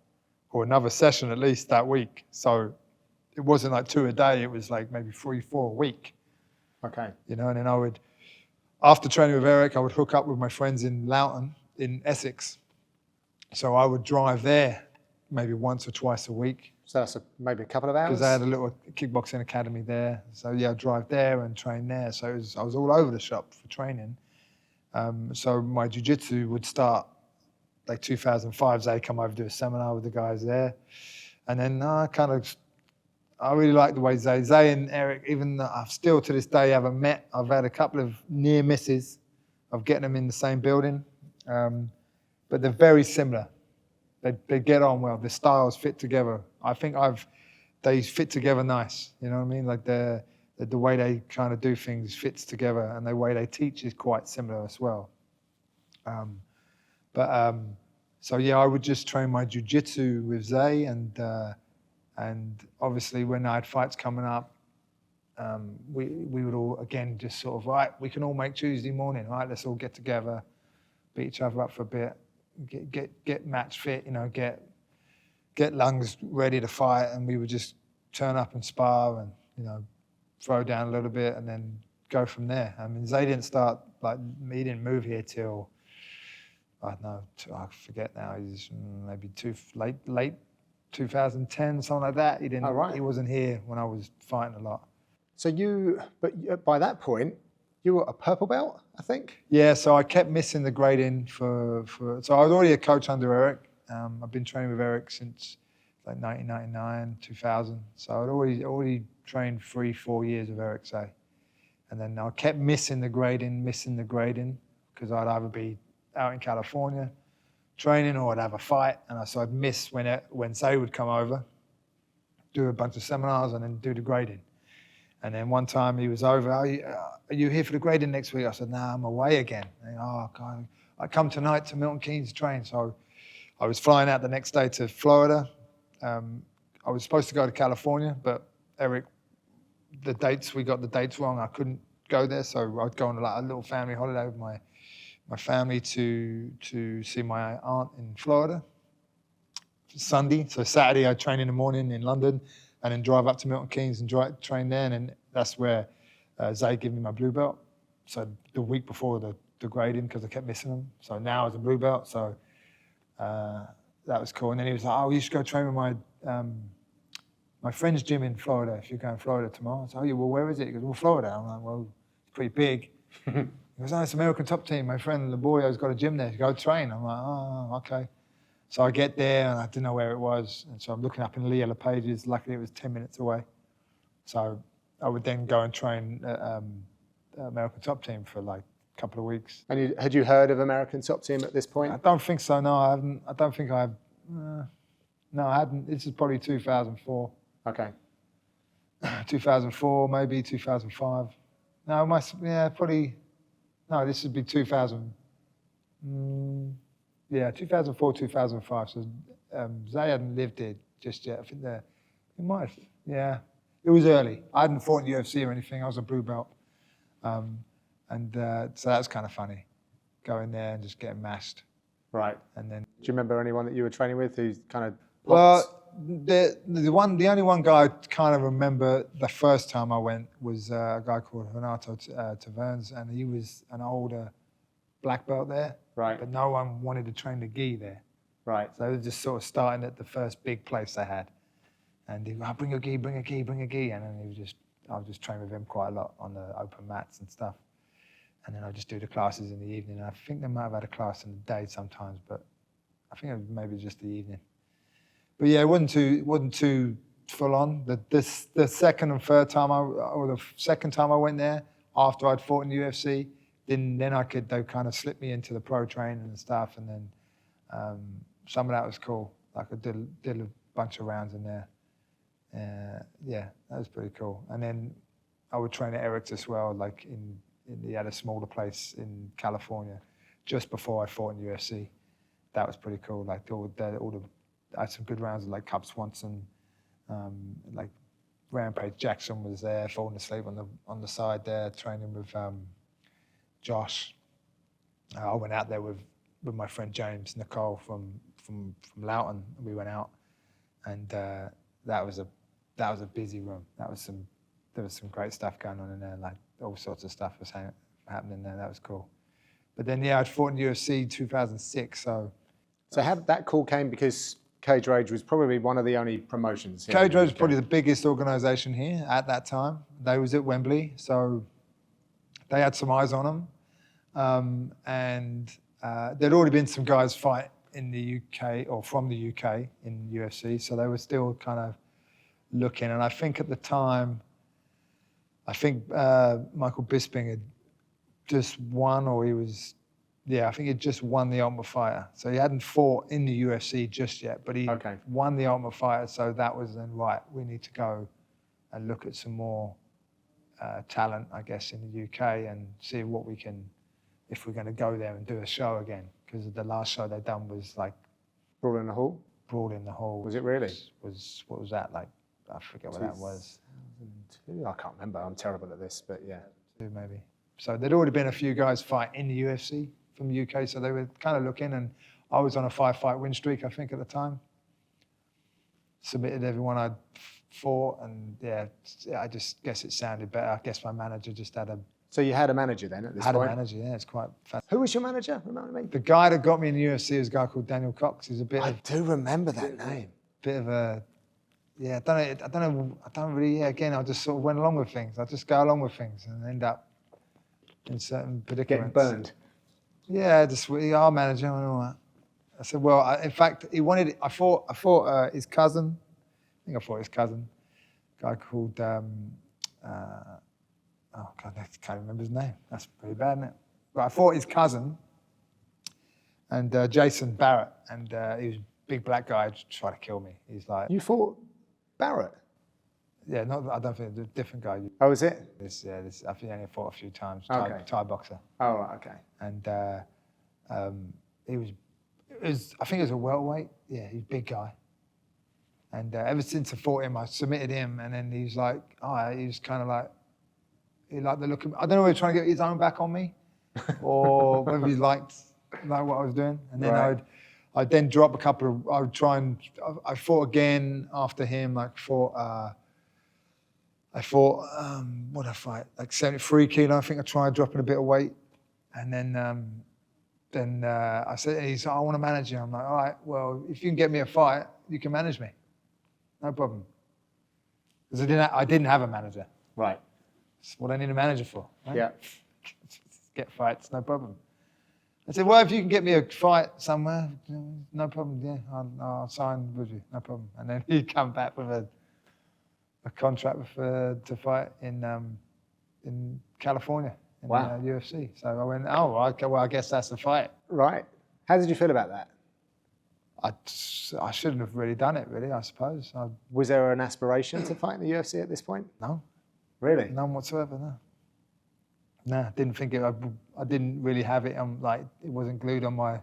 or another session at least that week. So it wasn't like 2 a day. It was like maybe 3, 4 a week. Okay. You know, and then I would, after training with Eric, I would hook up with my friends in Loughton, in Essex. So I would drive there maybe once or twice a week. So that's maybe a couple of hours? Because I had a little kickboxing academy there. So yeah, I'd drive there and train there. So I was all over the shop for training. So my jiu-jitsu would start like 2005. Zay come over to do a seminar with the guys there. And then I really like the way Zay and Eric, even though I've still to this day haven't met, I've had a couple of near misses of getting them in the same building. But they're very similar. They get on well. The styles fit together. I think they fit together nice. You know what I mean? Like the way they kind of do things fits together, and the way they teach is quite similar as well. So yeah, I would just train my jiu-jitsu with Zay, and obviously when I had fights coming up, we would all again just sort of, right, we can all make Tuesday morning. Right, let's all get together, beat each other up for a bit. Get match fit, you know, get lungs ready to fight, and we would just turn up and spar and, you know, throw down a little bit and then go from there. I mean, Zay didn't start, like, he didn't move here till, I don't know, I forget now, he's maybe late 2010, something like that. He didn't. Oh, right. He wasn't here when I was fighting a lot. So but by that point, you were a purple belt, I think? Yeah, so I kept missing the grading so I was already a coach under Eric. I've been training with Eric since like 1999, 2000. So I'd already trained 3-4 years with Eric, say. And then I kept missing the grading, because I'd either be out in California training or I'd have a fight. And so I'd miss when Zay would come over, do a bunch of seminars and then do the grading. And then one time he was over, are you here for the grading next week? I said, nah, I'm away again. And, oh, God, I come tonight to Milton Keynes to train. So I was flying out the next day to Florida. I was supposed to go to California, but Eric, we got the dates wrong. I couldn't go there, so I'd go on like a little family holiday with my family to see my aunt in Florida. Sunday, so Saturday I'd train in the morning in London, and then drive up to Milton Keynes and train there, and then that's where Zay gave me my blue belt. So the week before the grading, because I kept missing them. So now I was a blue belt, so that was cool. And then he was like, "Oh, you should go train with my friend's gym in Florida. If you're going to Florida tomorrow." I said, "Oh, yeah, well, where is it?" He goes, "Well, Florida." I'm like, "Well, it's pretty big." He goes, "Oh, it's American Top Team. My friend, the boy, has got a gym there. Go train." I'm like, "Oh, okay." So I get there and I didn't know where it was. And so I'm looking up in Lee Yellow Pages. Luckily, it was 10 minutes away. So I would then go and train American Top Team for like a couple of weeks. And had you heard of American Top Team at this point? I don't think so, no. I haven't. I don't think I have. No, I hadn't. This is probably 2004. Okay. 2004, maybe 2005. No, it must, yeah, probably, no, this would be 2000. Yeah, 2004, 2005. So Zay hadn't lived here just yet. I think it might have, yeah. It was early. I hadn't fought in the UFC or anything. I was a blue belt. So that was kind of funny, going there and just getting mashed. Right. And then, do you remember anyone that you were training with who kind of popped? Well, the only one guy I kind of remember the first time I went was a guy called Renato Taverns, and he was an older black belt there. Right. But no one wanted to train the gi there. Right. So they were just sort of starting at the first big place they had. And he would go, "Oh, bring a gi, bring a gi, bring a gi." And then I would just train with him quite a lot on the open mats and stuff. And then I'd just do the classes in the evening. And I think they might have had a class in the day sometimes, but I think it was maybe just the evening. But yeah, it wasn't too full on. The second and third time the second time I went there after I'd fought in the UFC, then they kind of slipped me into the pro training and stuff, and then some of that was cool. Like I did a bunch of rounds in there. Yeah, that was pretty cool. And then I would train at Eric's as well, like he had a smaller place in California just before I fought in the UFC. That was pretty cool. Like I had some good rounds with like Cub Swanson, like Rampage Jackson was there, falling asleep on the side there, training with Josh. I went out there with my friend James Nicole from Loughton. We went out, and that was a busy room. There was some great stuff going on in there, like all sorts of stuff was happening there. That was cool. But then I'd fought in UFC 2006. So how did that call came? Because Cage Rage was probably one of the only promotions. Cage Rage was probably the biggest organisation here at that time. They was at Wembley, so they had some eyes on them. And there'd already been some guys fight in the UK or from the UK in UFC, so they were still kind of looking. And I think at the time, Michael Bisping had just won, or I think he'd just won the Ultimate Fighter. So he hadn't fought in the UFC just yet, but he won the Ultimate Fighter. So that was then, right, we need to go and look at some more talent, I guess, in the UK and see what we can, if we're going to go there and do a show again. Because the last show they'd done was like... Brawl in the Hall? Brawl in the Hall. Was it really? What was that like? I forget what that was. I can't remember. I'm terrible at this, but yeah. Maybe. So there'd already been a few guys fight in the UFC from the UK, so they were kind of looking, and I was on a 5-fight win streak, I think, at the time. Submitted everyone I'd fought, and I just guess it sounded better. I guess my manager just had a... So you had a manager then at this point? Had a manager, yeah. It's quite fascinating. Who was your manager? Remind me. The guy that got me in the UFC was a guy called Daniel Cox. He's a bit I do remember that name. Bit of a... Yeah, I don't really, again, I just sort of went along with things. I just go along with things and end up in certain predicaments. Getting burned. Yeah, our manager and all that. I said, well, in fact, he wanted, I fought his cousin. I think I fought his cousin. A guy called, oh God, I can't remember his name. That's pretty bad, isn't it? But I fought his cousin and Jason Barrett, and he was a big black guy trying to kill me. He's like... You fought Barrett? Yeah, I don't think, a different guy. Oh, is it? I think he only fought a few times, Okay. Thai boxer. Oh, right, okay. And he was I think it was a welterweight. Yeah, he's a big guy. And ever since I fought him, I submitted him, and then he was like, he was kind of like, he liked the look of me. I don't know whether he was trying to get his own back on me, or whether he liked what I was doing. And then I'd then drop a couple of. I fought again after him. I fought. What did I fight? Like 73 kilo. I think I tried dropping a bit of weight, and then I said, he's like, I want to manage you. I'm like, all right, well, if you can get me a fight, you can manage me. No problem. Because I didn't have a manager. Right. That's what I need a manager for. Right? Yeah. Get fights, no problem. I said, well, if you can get me a fight somewhere, no problem. Yeah, I'll sign with you, no problem. And then he'd come back with a contract to fight in California in the UFC. So I went, okay, well, I guess that's the fight. Right. How did you feel about that? I shouldn't have really done it, really, I suppose. Was there an aspiration to fight in the UFC at this point? No. Really? None whatsoever, no. No, didn't think it. I didn't really have it. It wasn't glued on my,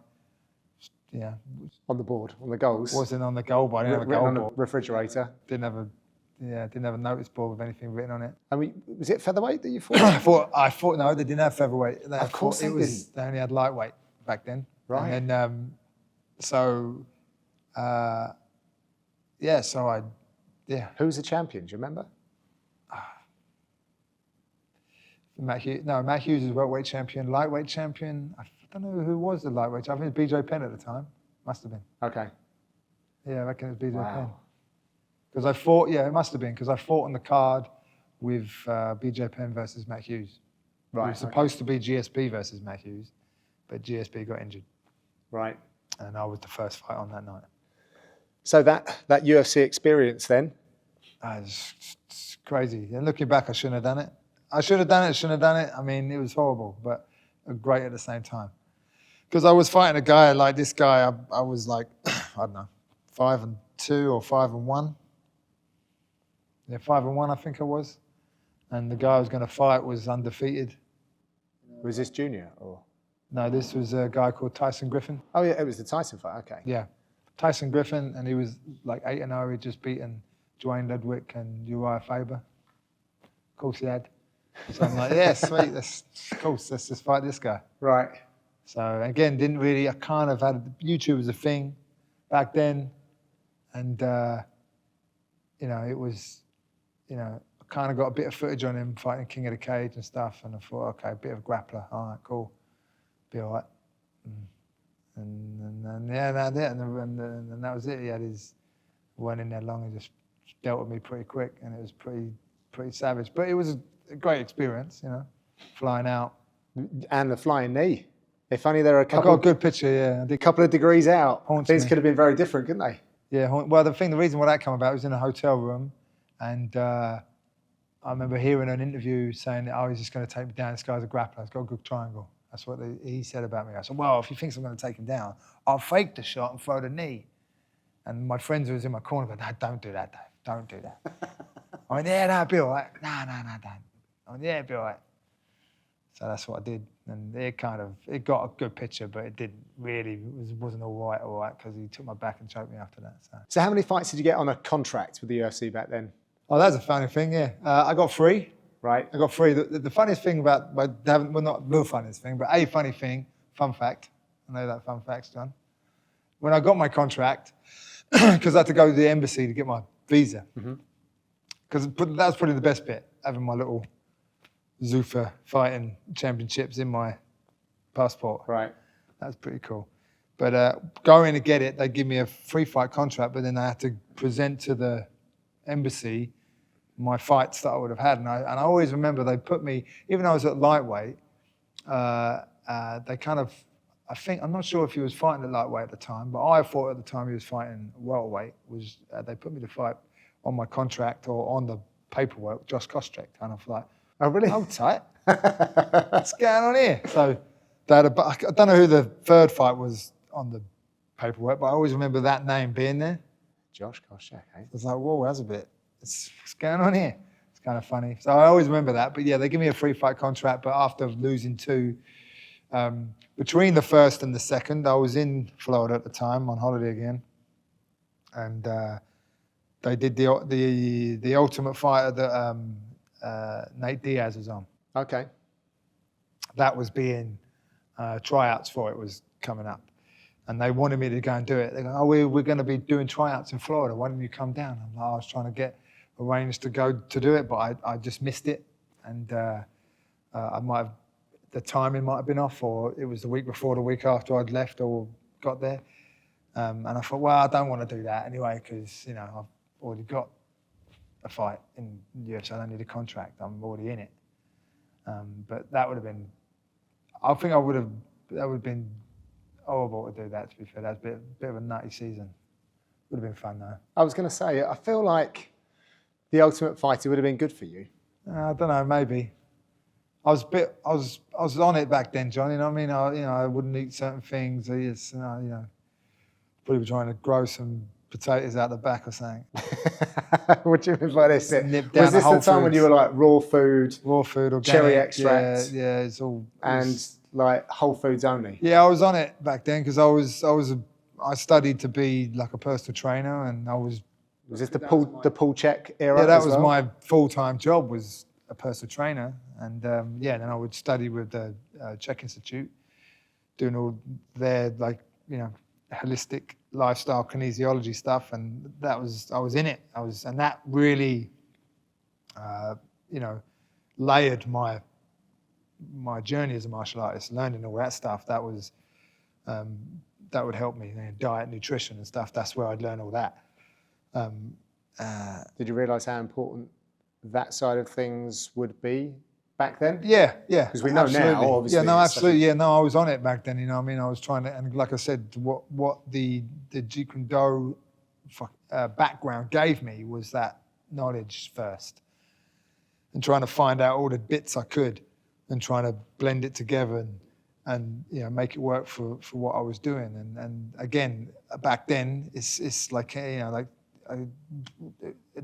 on the board, on the goals. Wasn't on the goal board. I didn't have a goal on board. The refrigerator. Didn't have a notice board with anything written on it. I mean, was it featherweight that you fought? I thought no, they didn't have featherweight. Of course they didn't. They only had lightweight back then. Right. And then Who was the champion? Do you remember? Matt Hughes is welterweight champion, lightweight champion. I don't know who was the lightweight. I think it was BJ Penn at the time. Must have been. Okay. Yeah, I reckon it was BJ Penn. Because I fought. Yeah, it must have been because I fought on the card with BJ Penn versus Matt Hughes. Right. It was supposed to be GSP versus Matt Hughes, but GSP got injured. Right. And I was the first fight on that night. So that UFC experience then? It's crazy. And looking back, I shouldn't have done it. I should have done it, shouldn't have done it. I mean, it was horrible, but great at the same time. Because I was fighting a guy like this guy, I was like, I don't know, 5-2 or 5-1. Yeah, 5-1, I think I was. And the guy I was going to fight was undefeated. Was this junior or? No, this was a guy called Tyson Griffin. Oh yeah, it was the Tyson fight. Okay. Yeah, Tyson Griffin, and he was like 8-0. He'd just beaten Dwayne Ludwig and Uriah Faber. Of course he had. So I'm like, yeah, sweet. Let's just fight this guy. Right. So again, didn't really. I kind of had YouTube was a thing back then, and it was, I kind of got a bit of footage on him fighting King of the Cage and stuff, and I thought, okay, a bit of grappler. All right, cool. Be all right. And that was it. He had weren't in there long. He just dealt with me pretty quick, and it was pretty savage. But it was a great experience, flying out. And the flying knee. If only there were a couple. I got a good picture. Yeah, A couple of degrees out. Things could have been very different, couldn't they? Yeah. Well, the reason why that came about was in a hotel room, and I remember hearing an interview saying that, he's just going to take me down. This guy's a grappler. He's got a good triangle. That's what he said about me. I said, well, if he thinks I'm going to take him down, I'll fake the shot and throw the knee. And my friends who was in my corner go, no, don't do that, Dave. Don't do that. I went, yeah, no, it'll be all right. No, don't. I went, yeah, it'll be all right. So that's what I did. And it got a good picture, but it wasn't all right, because he took my back and choked me after that. So how many fights did you get on a contract with the UFC back then? Oh, that's a funny thing, yeah. I got 3. Right. I got 3. The funniest thing about not the funniest thing, but a funny thing, fun fact. I know that fun facts, John. When I got my contract, because I had to go to the embassy to get my visa, because that was probably the best bit, having my little Zuffa fighting championships in my passport. Right. That was pretty cool. But going to get it, they give me a 3-fight contract, but then I had to present to the embassy my fights that I would have had. And I always remember they put me, even though I was at lightweight, they kind of, I'm not sure if he was fighting at lightweight at the time, but I thought at the time he was fighting welterweight. They put me to fight on my contract or on the paperwork, Josh Koscheck. And I was like, oh, really? Hold tight. What's going on here? So I don't know who the 3rd fight was on the paperwork, but I always remember that name being there. Josh Koscheck, eh? I was like, whoa, that's a bit, what's going on here? It's kind of funny. So I always remember that. But yeah, they give me a 3-fight contract, but after losing 2, Between the first and the second, I was in Florida at the time on holiday again, and they did the Ultimate Fighter that Nate Diaz was on. Okay. That was being tryouts for it was coming up, and they wanted me to go and do it. They go, "Oh, we're going to be doing tryouts in Florida. Why don't you come down?" I'm like, I was trying to get arranged to go to do it, but I just missed it, and I might have, the timing might have been off, or it was the week before, the week after I'd left or got there, and I thought, well, I don't want to do that anyway because I've already got a fight in the UFC. I don't need a contract. I'm already in it. But that would have been, I think that would have been horrible to do that, to be fair. That was a bit of a nutty season. Would have been fun though. I was going to say, I feel like the Ultimate Fighter would have been good for you. I don't know, maybe. I was on it back then, John. You know what I mean? I wouldn't eat certain things. Probably trying to grow some potatoes out the back or something. What do you mean by this? Nip down Was this the time when you were like raw food, organic, cherry extract, yeah, it's all, like Whole Foods only? Yeah, I was on it back then because I studied to be like a personal trainer, and I was. Was this the Paul Check era? Yeah, that was my full-time job, was a personal trainer, and then I would study with the Czech Institute, doing all their holistic lifestyle kinesiology stuff, and I was in it. And that really, layered my journey as a martial artist, learning all that stuff. That was that would help me. Diet, nutrition, and stuff. That's where I'd learn all that. Did you realise how important that side of things would be back then? Yeah. Because we know now, obviously. Yeah, no, absolutely. Yeah, no, I was on it back then. You know what I mean? I was trying to, and like I said, what the Jeet Kune Do background gave me was that knowledge first, and trying to find out all the bits I could, and trying to blend it together and make it work for what I was doing. And again, back then, it's like I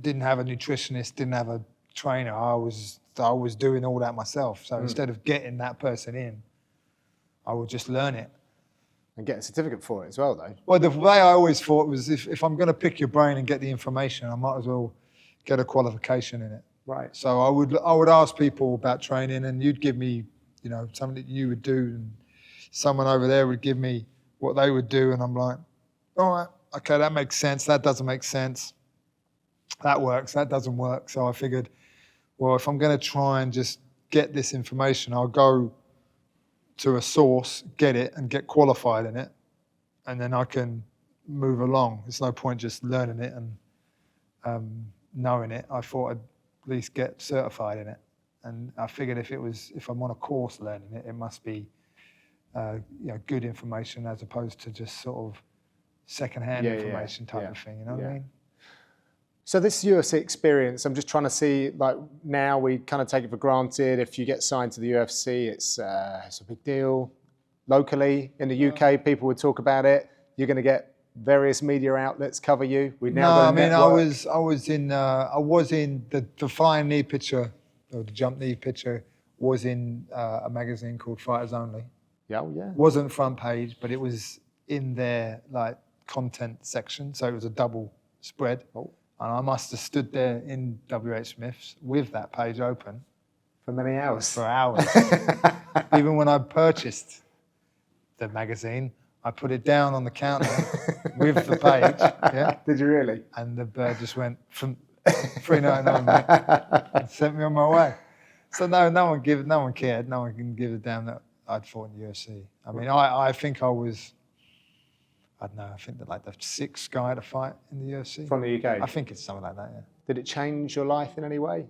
didn't have a nutritionist, didn't have a trainer. I was doing all that myself. So instead of getting that person in, I would just learn it. And get a certificate for it as well, though. Well, the way I always thought was if I'm going to pick your brain and get the information, I might as well get a qualification in it. Right. So I would ask people about training, and you'd give me, something that you would do, and someone over there would give me what they would do, and I'm like, all right, okay, that makes sense. That doesn't make sense. That works. That doesn't work. So I figured, well, if I'm going to try and just get this information, I'll go to a source, get it, and get qualified in it, and then I can move along. There's no point just learning it and knowing it. I thought I'd at least get certified in it, and I figured if I'm on a course learning it, it must be good information as opposed to just sort of secondhand information type of thing. You know what I mean? So this UFC experience, I'm just trying to see, like now we kind of take it for granted. If you get signed to the UFC, it's a big deal. Locally in the UK, people would talk about it. You're going to get various media outlets cover you. We've now got a network. I was in the flying knee picture, or the jump knee picture was in a magazine called Fighters Only. Yeah. Wasn't front page, but it was in their like content section, so it was a double spread. Oh. And I must have stood there in WH Smith's with that page open. For many hours. For hours. Even when I purchased the magazine, I put it down on the counter with the page. Yeah. Did you really? And the bird just went from $3.99, mate, and sent me on my way. So no one cared. No one can give a damn that I'd fought in the UFC. I mean, I think I was, I don't know, I think that like the sixth guy to fight in the UFC. From the UK? I think it's something like that, yeah. Did it change your life in any way?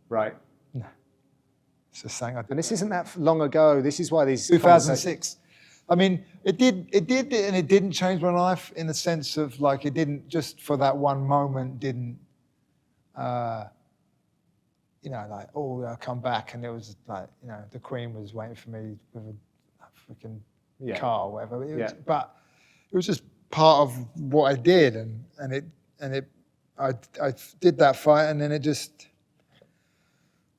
Right. No. It's the same. And this isn't that long ago. This is why these 2006. I mean, it did, and it didn't change my life in the sense of like, it didn't just for that one moment didn't, like, oh, I'll come back, and it was like, the Queen was waiting for me with a freaking car or whatever. But it was just part of what I did, and I did that fight, and then it just,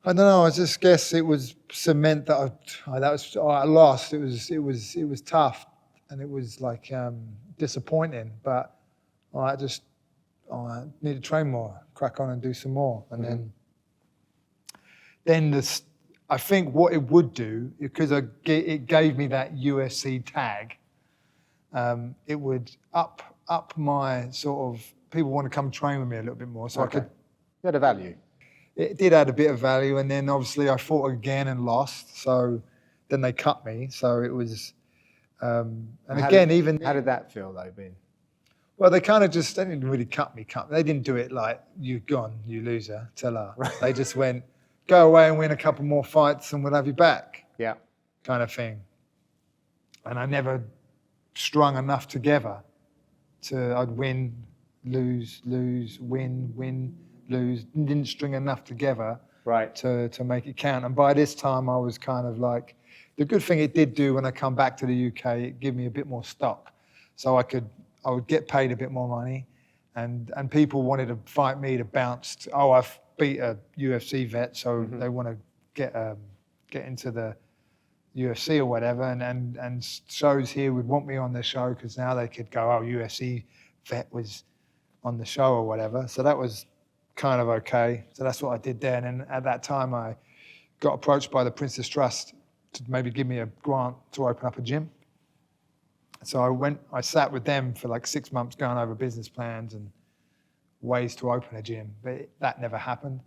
I don't know. I just guess it was cement that I lost. It was tough, and it was like disappointing. But I need to train more, crack on, and do some more. And then this, I think what it would do, because it gave me that UFC tag. It would up my sort of people want to come train with me a little bit more, so I could. You had a value. It did add a bit of value, and then obviously I fought again and lost. So then they cut me. So it was, and How again, did, how did that feel though, being? well, they kind of just, they didn't really cut me. They didn't do it like, you gone, you loser, tell her. They just went, go away and win a couple more fights and we'll have you back. Yeah. Kind of thing. And I never strung enough together I'd win, lose, win, lose. Didn't string enough together to make it count. And by this time I was kind of like, the good thing it did do when I come back to the UK, it gave me a bit more stock. So I would get paid a bit more money, and people wanted to fight me to bounce. I've beat a UFC vet, so they want to get into the UFC or whatever, and shows here would want me on their show because now they could go, UFC vet was on the show or whatever. So that was kind of okay. So that's what I did there. And then at that time, I got approached by the Princess Trust to maybe give me a grant to open up a gym. So I sat with them for like 6 months going over business plans and ways to open a gym, but that never happened.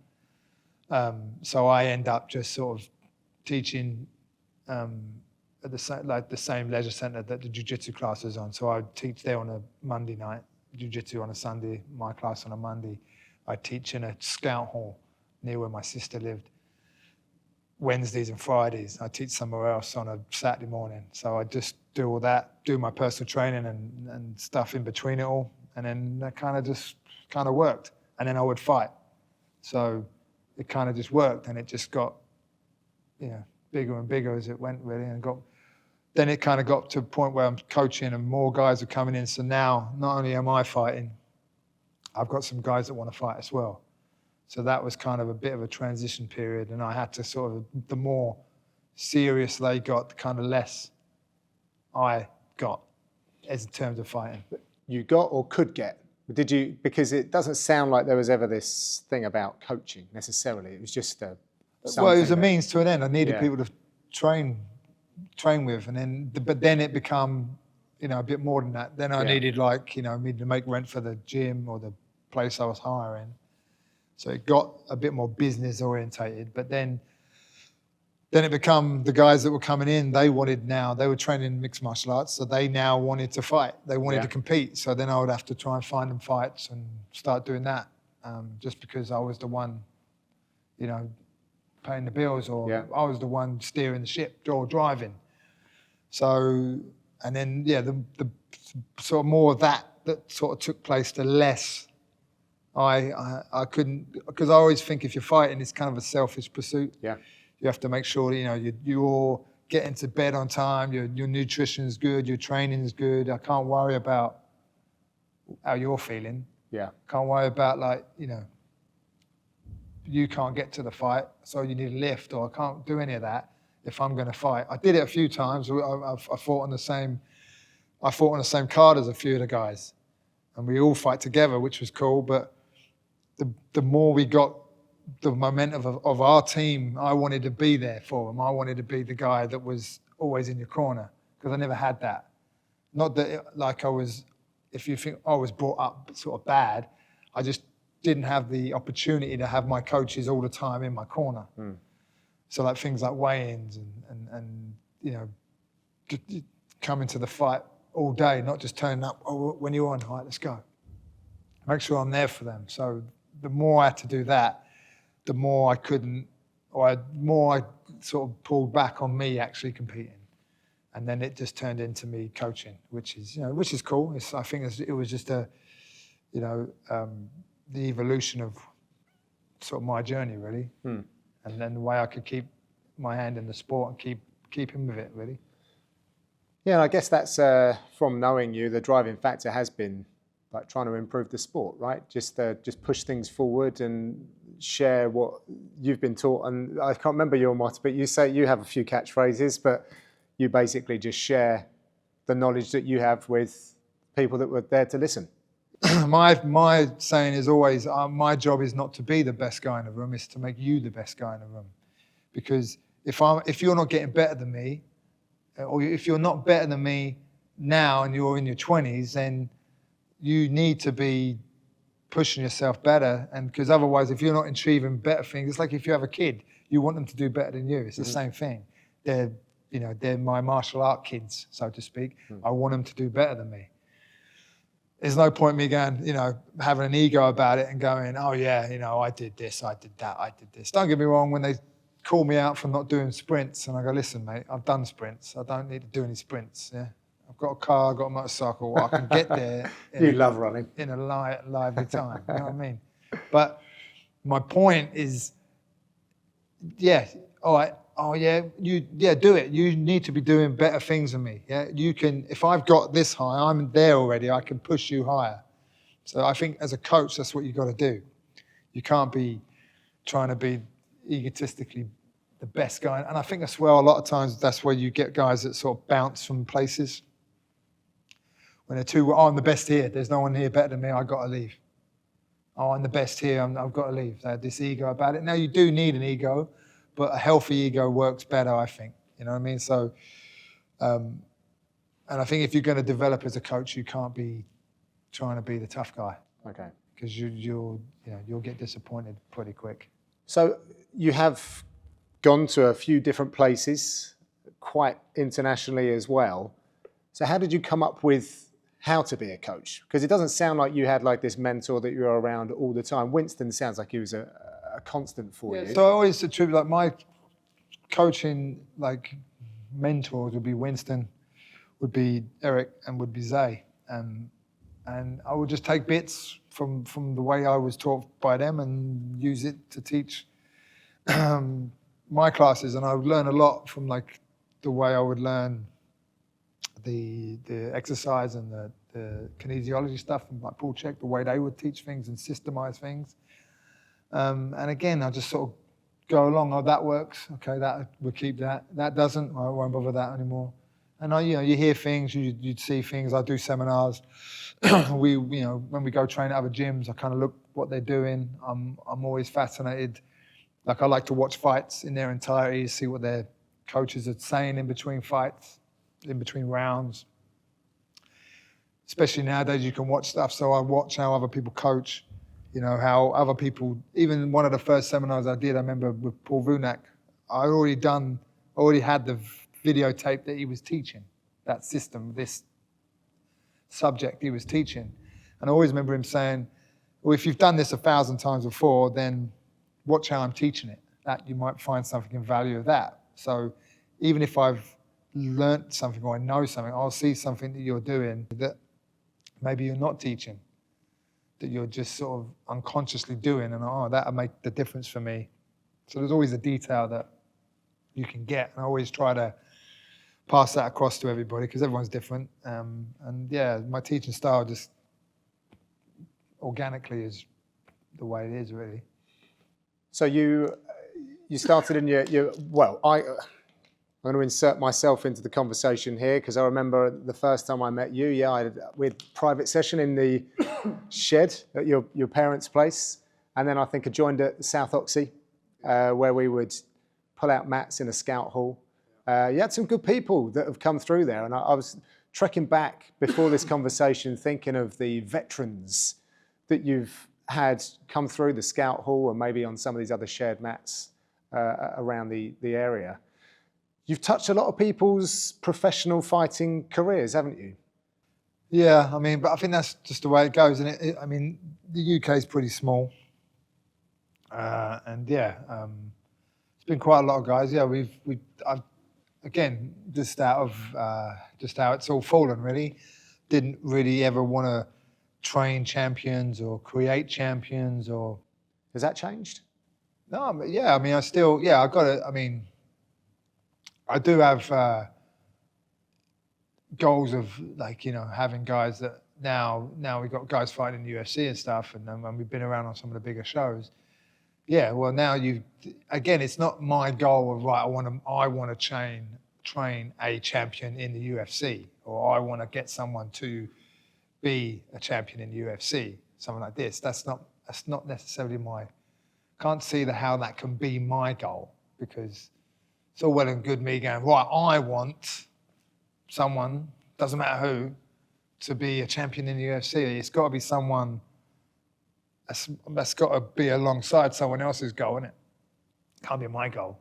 So I end up just sort of teaching at the same leisure centre that the jiu-jitsu class is on. So I'd teach there on a Monday night, jiu-jitsu on a Sunday, my class on a Monday. I teach in a scout hall near where my sister lived. Wednesdays and Fridays. I teach somewhere else on a Saturday morning. So I just do all that, do my personal training and stuff in between it all. And then that kind of worked. And then I would fight. So it kind of just worked, and it just got, bigger and bigger as it went, really. And then it kind of got to a point where I'm coaching and more guys are coming in. So now not only am I fighting, I've got some guys that want to fight as well. So that was kind of a bit of a transition period, and I had to sort of, the more serious they got, the kind of less I got as in terms of fighting. You got or could get? Did you? Because it doesn't sound like there was ever this thing about coaching necessarily. It was just it was a means to an end. I needed people to train with, but then it became, a bit more than that. Then I needed me to make rent for the gym or the place I was hiring. So it got a bit more business orientated, but then it became the guys that were coming in, they were training in mixed martial arts, so they now wanted to fight. They wanted to compete. So then I would have to try and find them fights and start doing that, just because I was the one, paying the bills, or I was the one steering the ship or driving. So, and then, the sort of more of that sort of took place, the less I couldn't, because I always think if you're fighting, it's kind of a selfish pursuit. Yeah. You have to make sure that, you're getting to bed on time, your nutrition is good, your training is good. I can't worry about how you're feeling. Yeah. Can't worry about you can't get to the fight, so you need a lift, or I can't do any of that if I'm going to fight. I did it a few times. I fought on the same card as a few of the guys, and we all fight together, which was cool. But the more we got the momentum of our team, I wanted to be there for them. I wanted to be the guy that was always in your corner, because I never had that. Not that if you think I was brought up sort of bad, I just didn't have the opportunity to have my coaches all the time in my corner. So like things like weigh-ins and coming to the fight all day, not just turning up, when you're on, all right, let's go. Make sure I'm there for them. So the more I had to do that, the more I couldn't, or more I sort of pulled back on me actually competing. And then it just turned into me coaching, which is cool. I think it was just the evolution of sort of my journey, really. And then the way I could keep my hand in the sport and keep him with it, really. Yeah, I guess that's from knowing you, the driving factor has been like trying to improve the sport, right? Just push things forward and share what you've been taught. And I can't remember your motto, but you say you have a few catchphrases, but you basically just share the knowledge that you have with people that were there to listen. My saying is always, my job is not to be the best guy in the room, it's to make you the best guy in the room. Because if you're not getting better than me, or if you're not better than me now and you're in your 20s, then you need to be pushing yourself better. And because otherwise, if you're not achieving better things, it's like if you have a kid, you want them to do better than you. It's the same thing. They're my martial art kids, so to speak. I want them to do better than me. There's no point me going, having an ego about it and going, oh yeah, I did this, I did that, I did this. Don't get me wrong, when they call me out for not doing sprints, and I go, listen, mate, I've done sprints. I don't need to do any sprints. Yeah, I've got a car, I've got a motorcycle. I can get there. You love running. In a lively time. You know what I mean? But my point is, yeah, all right. Oh yeah, do it. You need to be doing better things than me. Yeah, you can. If I've got this high, I'm there already. I can push you higher. So I think as a coach, that's what you got to do. You can't be trying to be egotistically the best guy. And I think as well, a lot of times that's where you get guys that sort of bounce from places. When they're too, oh, I'm the best here. There's no one here better than me. I got to leave. Oh, I'm the best here. I've got to leave. They have this ego about it. Now you do need an ego. But a healthy ego works better, I think. You know what I mean? So, and I think if you're going to develop as a coach, you can't be trying to be the tough guy. Okay. Because you'll get disappointed pretty quick. So you have gone to a few different places, quite internationally as well. So how did you come up with how to be a coach? Because it doesn't sound like you had like this mentor that you were around all the time. Winston sounds like he was a constant for you. So I always attribute, like, my coaching, like, mentors would be Winston, would be Eric, and would be Zay. And I would just take bits from the way I was taught by them and use it to teach my classes. And I would learn a lot from, like, the way I would learn the exercise and the kinesiology stuff, and like Paul Check, the way they would teach things and systemize things. And again, I just sort of go along. Oh, that works. Okay, we'll keep that. That doesn't. I won't bother that anymore. And you hear things, you'd see things. I do seminars. When we go train at other gyms, I kind of look what they're doing. I'm always fascinated. Like, I like to watch fights in their entirety, see what their coaches are saying in between fights, in between rounds. Especially nowadays, you can watch stuff. So I watch how other people coach. How other people, even one of the first seminars I did, I remember with Paul Vunak, I already had the videotape that he was teaching, that system, this subject he was teaching. And I always remember him saying, well, if you've done this 1,000 times before, then watch how I'm teaching it. That you might find something in value of that. So even if I've learnt something or I know something, I'll see something that you're doing that maybe you're not teaching, that you're just sort of unconsciously doing, and that'll make the difference for me. So there's always a detail that you can get, and I always try to pass that across to everybody because everyone's different. And yeah, my teaching style just organically is the way it is, really. So you started in your I'm going to insert myself into the conversation here because I remember the first time I met you, we had a private session in the shed at your parents' place. And then I think I joined at South Oxy, where we would pull out mats in a scout hall. You had some good people that have come through there. And I was trekking back before this conversation, thinking of the veterans that you've had come through the scout hall and maybe on some of these other shared mats around the area. You've touched a lot of people's professional fighting careers, haven't you? Yeah, but I think that's just the way it goes. And the UK is pretty small. It's been quite a lot of guys. Yeah, again, just out of just how it's all fallen, really. Didn't really ever want to train champions or create champions or... Has that changed? No, but yeah, I do have goals of having guys that now we've got guys fighting in the UFC and stuff, and we've been around on some of the bigger shows. Yeah, well, now again, it's not my goal of, right, I want to train a champion in the UFC, or I want to get someone to be a champion in the UFC, something like this. That's not necessarily can't see how that can be my goal, because it's all well and good me going, right, I want someone, doesn't matter who, to be a champion in the UFC. It's got to be someone that's got to be alongside someone else's goal, innit? Can't be my goal,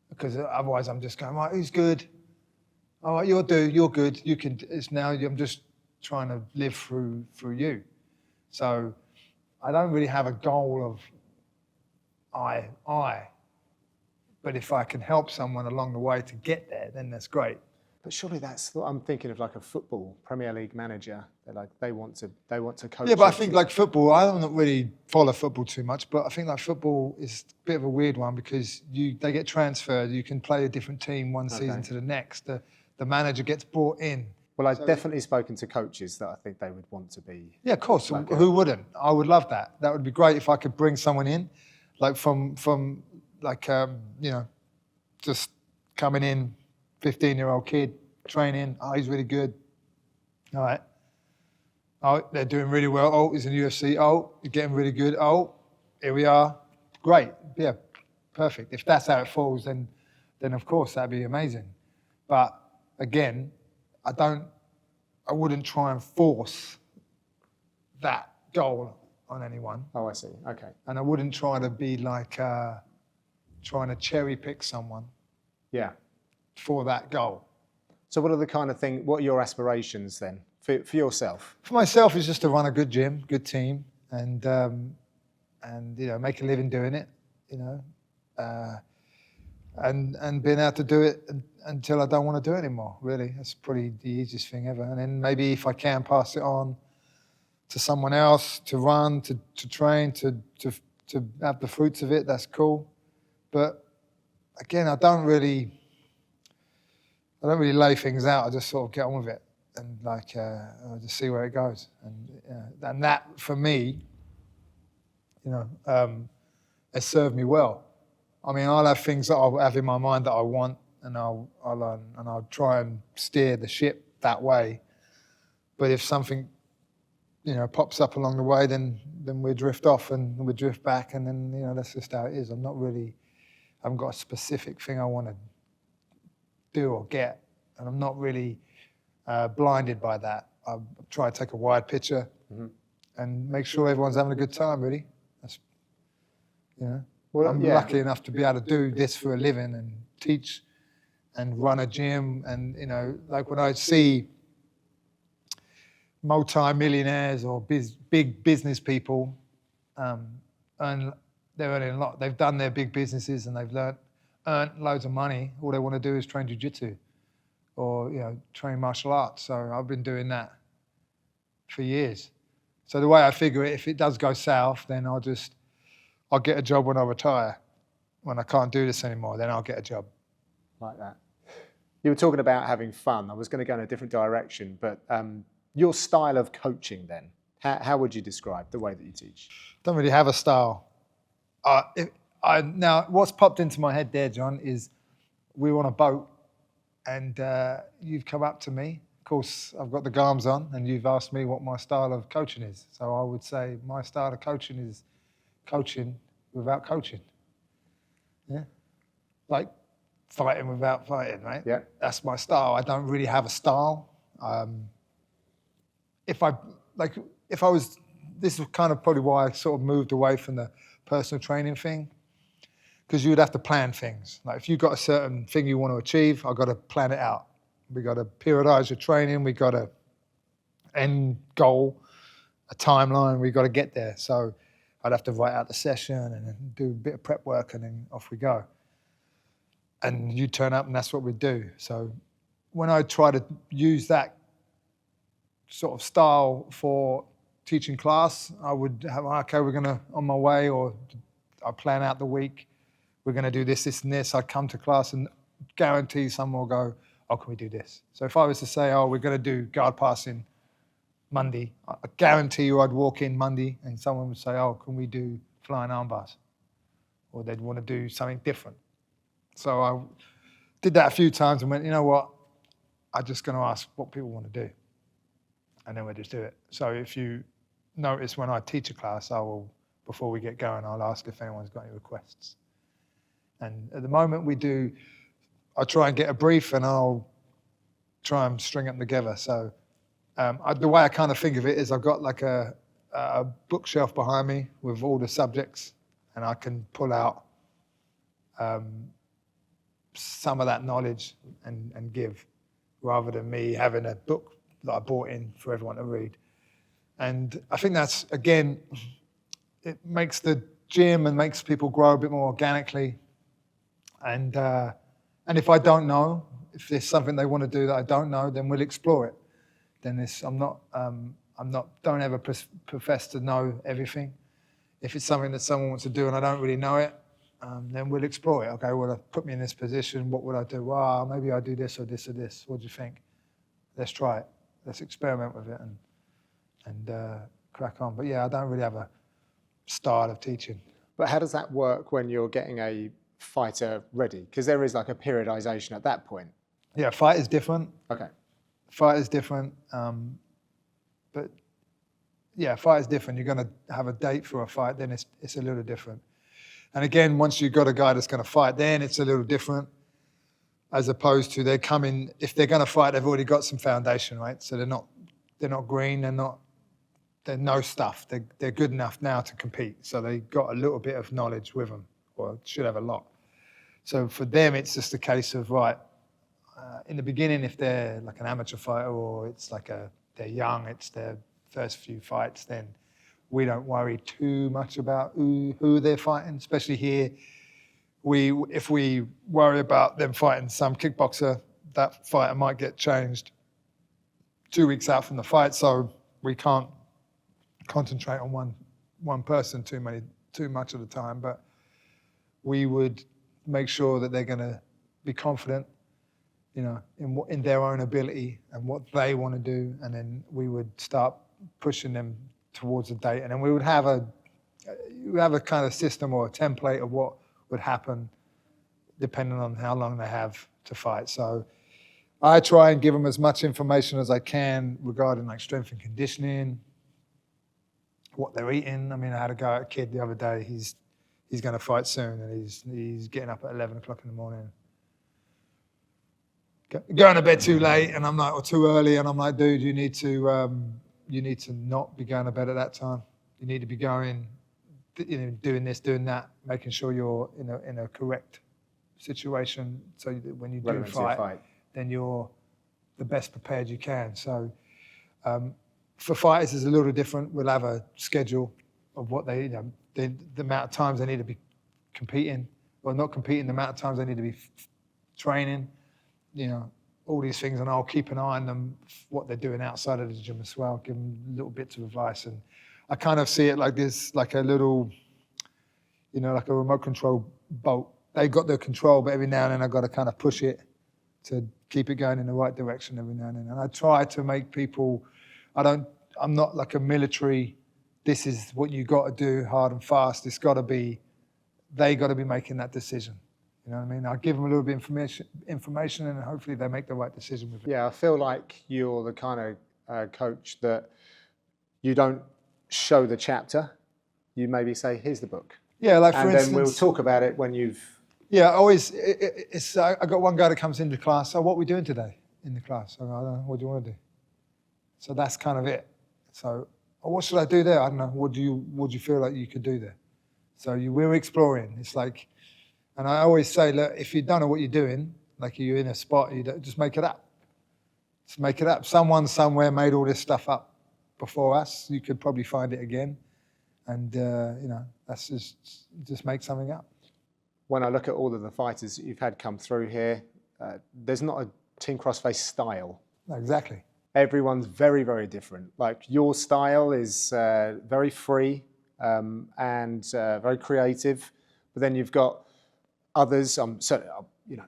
because otherwise I'm just going, right, who's good? All right, you're good. You can. It's now I'm just trying to live through you. So I don't really have a goal of I. But if I can help someone along the way to get there, then that's great. But surely I'm thinking of like a football Premier League manager. They want to coach. Yeah, but I think like football, I don't really follow football too much, but I think like football is a bit of a weird one, because they get transferred. You can play a different team one season to the next. The manager gets brought in. Well, I've definitely spoken to coaches that I think they would want to be. Yeah, of course. Who wouldn't? I would love that. That would be great if I could bring someone in, like from like just coming in, 15-year-old kid training. Oh, he's really good. All right. Oh, they're doing really well. Oh, he's in UFC. Oh, you're getting really good. Oh, here we are. Great. Yeah, perfect. If that's how it falls, then of course that'd be amazing. But again, I wouldn't try and force that goal on anyone. Oh, I see. Okay. And I wouldn't try to be like trying to cherry pick someone. Yeah. For that goal. So what are your aspirations then for yourself? For myself, it's just to run a good gym, good team, and make a living doing it, and being able to do it until I don't want to do it anymore. Really, that's probably the easiest thing ever. And then maybe if I can pass it on to someone else to run, to train, to have the fruits of it, that's cool. But again, I don't really lay things out. I just sort of get on with it and I just see where it goes. And that for me, has served me well. I mean, I'll have things that I'll have in my mind that I want, and I'll try and steer the ship that way. But if something, pops up along the way, then we drift off and we drift back, and then that's just how it is. I haven't got a specific thing I want to do or get, and I'm not really blinded by that. I try to take a wide picture and make sure everyone's having a good time. Really, that's I'm lucky enough to be able to do this for a living and teach and run a gym, and like when I see multi-millionaires or big business people, and they're earning a lot. They've done their big businesses and they've earned loads of money. All they want to do is train jiu-jitsu or train martial arts. So I've been doing that for years. So the way I figure it, if it does go south, then I'll get a job when I retire. When I can't do this anymore, then I'll get a job. Like that. You were talking about having fun. I was going to go in a different direction, but your style of coaching then, how would you describe the way that you teach? Don't really have a style. Now, what's popped into my head there, John, is we were on a boat and you've come up to me. Of course, I've got the garms on and you've asked me what my style of coaching is. So I would say my style of coaching is coaching without coaching. Yeah? Like fighting without fighting, right? Yeah. That's my style. I don't really have a style. This is kind of probably why I sort of moved away from the personal training thing, because you would have to plan things. Like if you've got a certain thing you want to achieve, I've got to plan it out. We got to periodize your training. We got a end goal, a timeline. We got to get there. So I'd have to write out the session and then do a bit of prep work, and then off we go. And you turn up, and that's what we do. So when I try to use that sort of style for teaching class, I would have, okay, we're gonna, on my way, or I plan out the week, we're gonna do this, this, and this. I come to class and guarantee someone will go, oh, can we do this? So if I was to say, oh, we're gonna do guard passing Monday, I guarantee you I'd walk in Monday and someone would say, oh, can we do flying arm bars? or they'd want to do something different. So I did that a few times and went, you know what, I'm just going to ask what people want to do, and then we'll just do it. So if you notice when I teach a class, before we get going, I'll ask if anyone's got any requests. And at the moment I try and get a brief and I'll try and string them together. So the way I kind of think of it is I've got like a bookshelf behind me with all the subjects, and I can pull out some of that knowledge and give, rather than me having a book that I bought in for everyone to read. And I think that's, again, it makes the gym and makes people grow a bit more organically. And if I don't know, if there's something they want to do that I don't know, then we'll explore it. Then don't ever profess to know everything. If it's something that someone wants to do and I don't really know it, then we'll explore it. Okay, well, put me in this position. What would I do? Well, maybe I do this or this or this. What do you think? Let's try it. Let's experiment with it and crack on. But yeah, I don't really have a style of teaching. But how does that work when you're getting a fighter ready? Because there is like a periodization at that point. Yeah, fight is different. Okay. Fight is different. But yeah, fight is different. You're going to have a date for a fight, then it's a little different. And again, once you've got a guy that's going to fight, then it's a little different, as opposed to if they're going to fight, they've already got some foundation, right? So they're not green, they're no stuff. They're good enough now to compete. So they've got a little bit of knowledge with them, or should have a lot. So for them, it's just a case of, right, in the beginning, if they're like an amateur fighter, or it's like they're young, it's their first few fights, then we don't worry too much about who they're fighting, especially here. If we worry about them fighting some kickboxer, that fighter might get changed 2 weeks out from the fight, so we can't concentrate on one person too much of the time. But we would make sure that they're going to be confident, in their own ability and what they want to do, and then we would start pushing them towards a date, and then we would have a kind of system or a template of what would happen depending on how long they have to fight. So I try and give them as much information as I can regarding like strength and conditioning, what they're eating. I mean, I had a guy, a kid the other day, he's going to fight soon, and he's getting up at 11 o'clock in the morning. Going to bed too late, and I'm like, or too early, and I'm like, dude, you need to not be going to bed at that time. You need to be going, doing this, doing that, making sure you're in a correct situation, so that when you do fight, then you're the best prepared you can. So for fighters, it's a little different. We'll have a schedule of what the amount of times they need to be competing, or not competing, the amount of times they need to be training, all these things, and I'll keep an eye on them, what they're doing outside of the gym as well, give them little bits of advice. And I kind of see it like this, like a little, like a remote control boat. They've got the control, but every now and then I've got to kind of push it to keep it going in the right direction every now and then. And I try to make people, I'm not like a military, this is what you got to do, hard and fast. They got to be making that decision. You know what I mean? I'll give them a little bit of information, and hopefully they make the right decision with it. Yeah, I feel like you're the kind of coach that you don't show the chapter. You maybe say, here's the book. Yeah, like for instance. And then we'll talk about it when you've... Yeah, always, I got one guy that comes into class, so what are we doing today in the class? I go, I don't know, what do you want to do? So that's kind of it. So, what should I do there? I don't know, what do you feel like you could do there? So we're exploring. It's like, and I always say, look, if you don't know what you're doing, like you're in a spot, just make it up. Just make it up. Someone somewhere made all this stuff up before us. You could probably find it again. And, that's just make something up. When I look at all of the fighters that you've had come through here, there's not a Team Crossface style. No, exactly. Everyone's very, very different. Like your style is very free and very creative. But then you've got others, I'm certainly,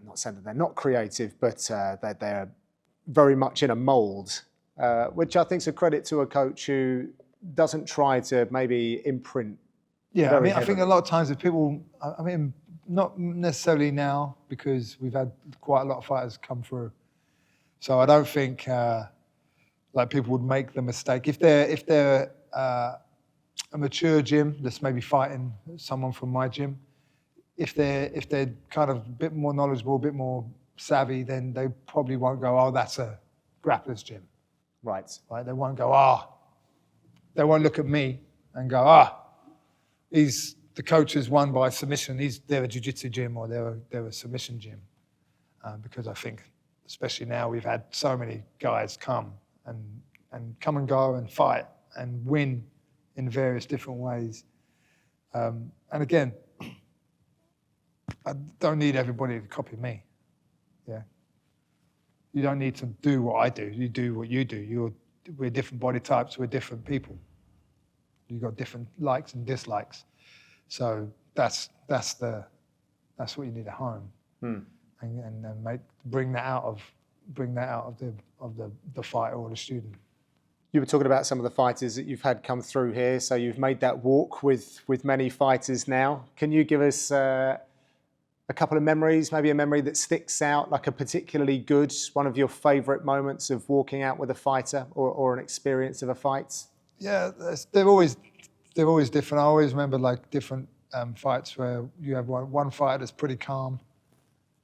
not saying that they're not creative, but that they're very much in a mould, which I think is a credit to a coach who doesn't try to maybe imprint Yeah, Very I think heavily. a lot of times if people, not necessarily now because we've had quite a lot of fighters come through. So I don't think like people would make the mistake if they're a mature gym that's maybe fighting someone from my gym. If they're kind of a bit more knowledgeable, a bit more savvy, then they probably won't go, oh, that's a grappler's gym. Right. Right? They won't go, they won't look at me and go, the coach has won by submission. They're a jiu-jitsu gym or they're a submission gym. Because I think, especially now, we've had so many guys come and go and fight and win in various different ways. And again, I don't need everybody to copy me. Yeah. You don't need to do what I do. You do what you do. We're different body types. We're different people. You've got different likes and dislikes. So that's what you need at home, and bring that out of the fighter or the student. You were talking about some of the fighters that you've had come through here. So you've made that walk with many fighters now. Can you give us a couple of memories, maybe a memory that sticks out, like a particularly good, one of your favourite moments of walking out with a fighter or an experience of a fight? Yeah, they're always different. I always remember like different fights where you have one fighter that's pretty calm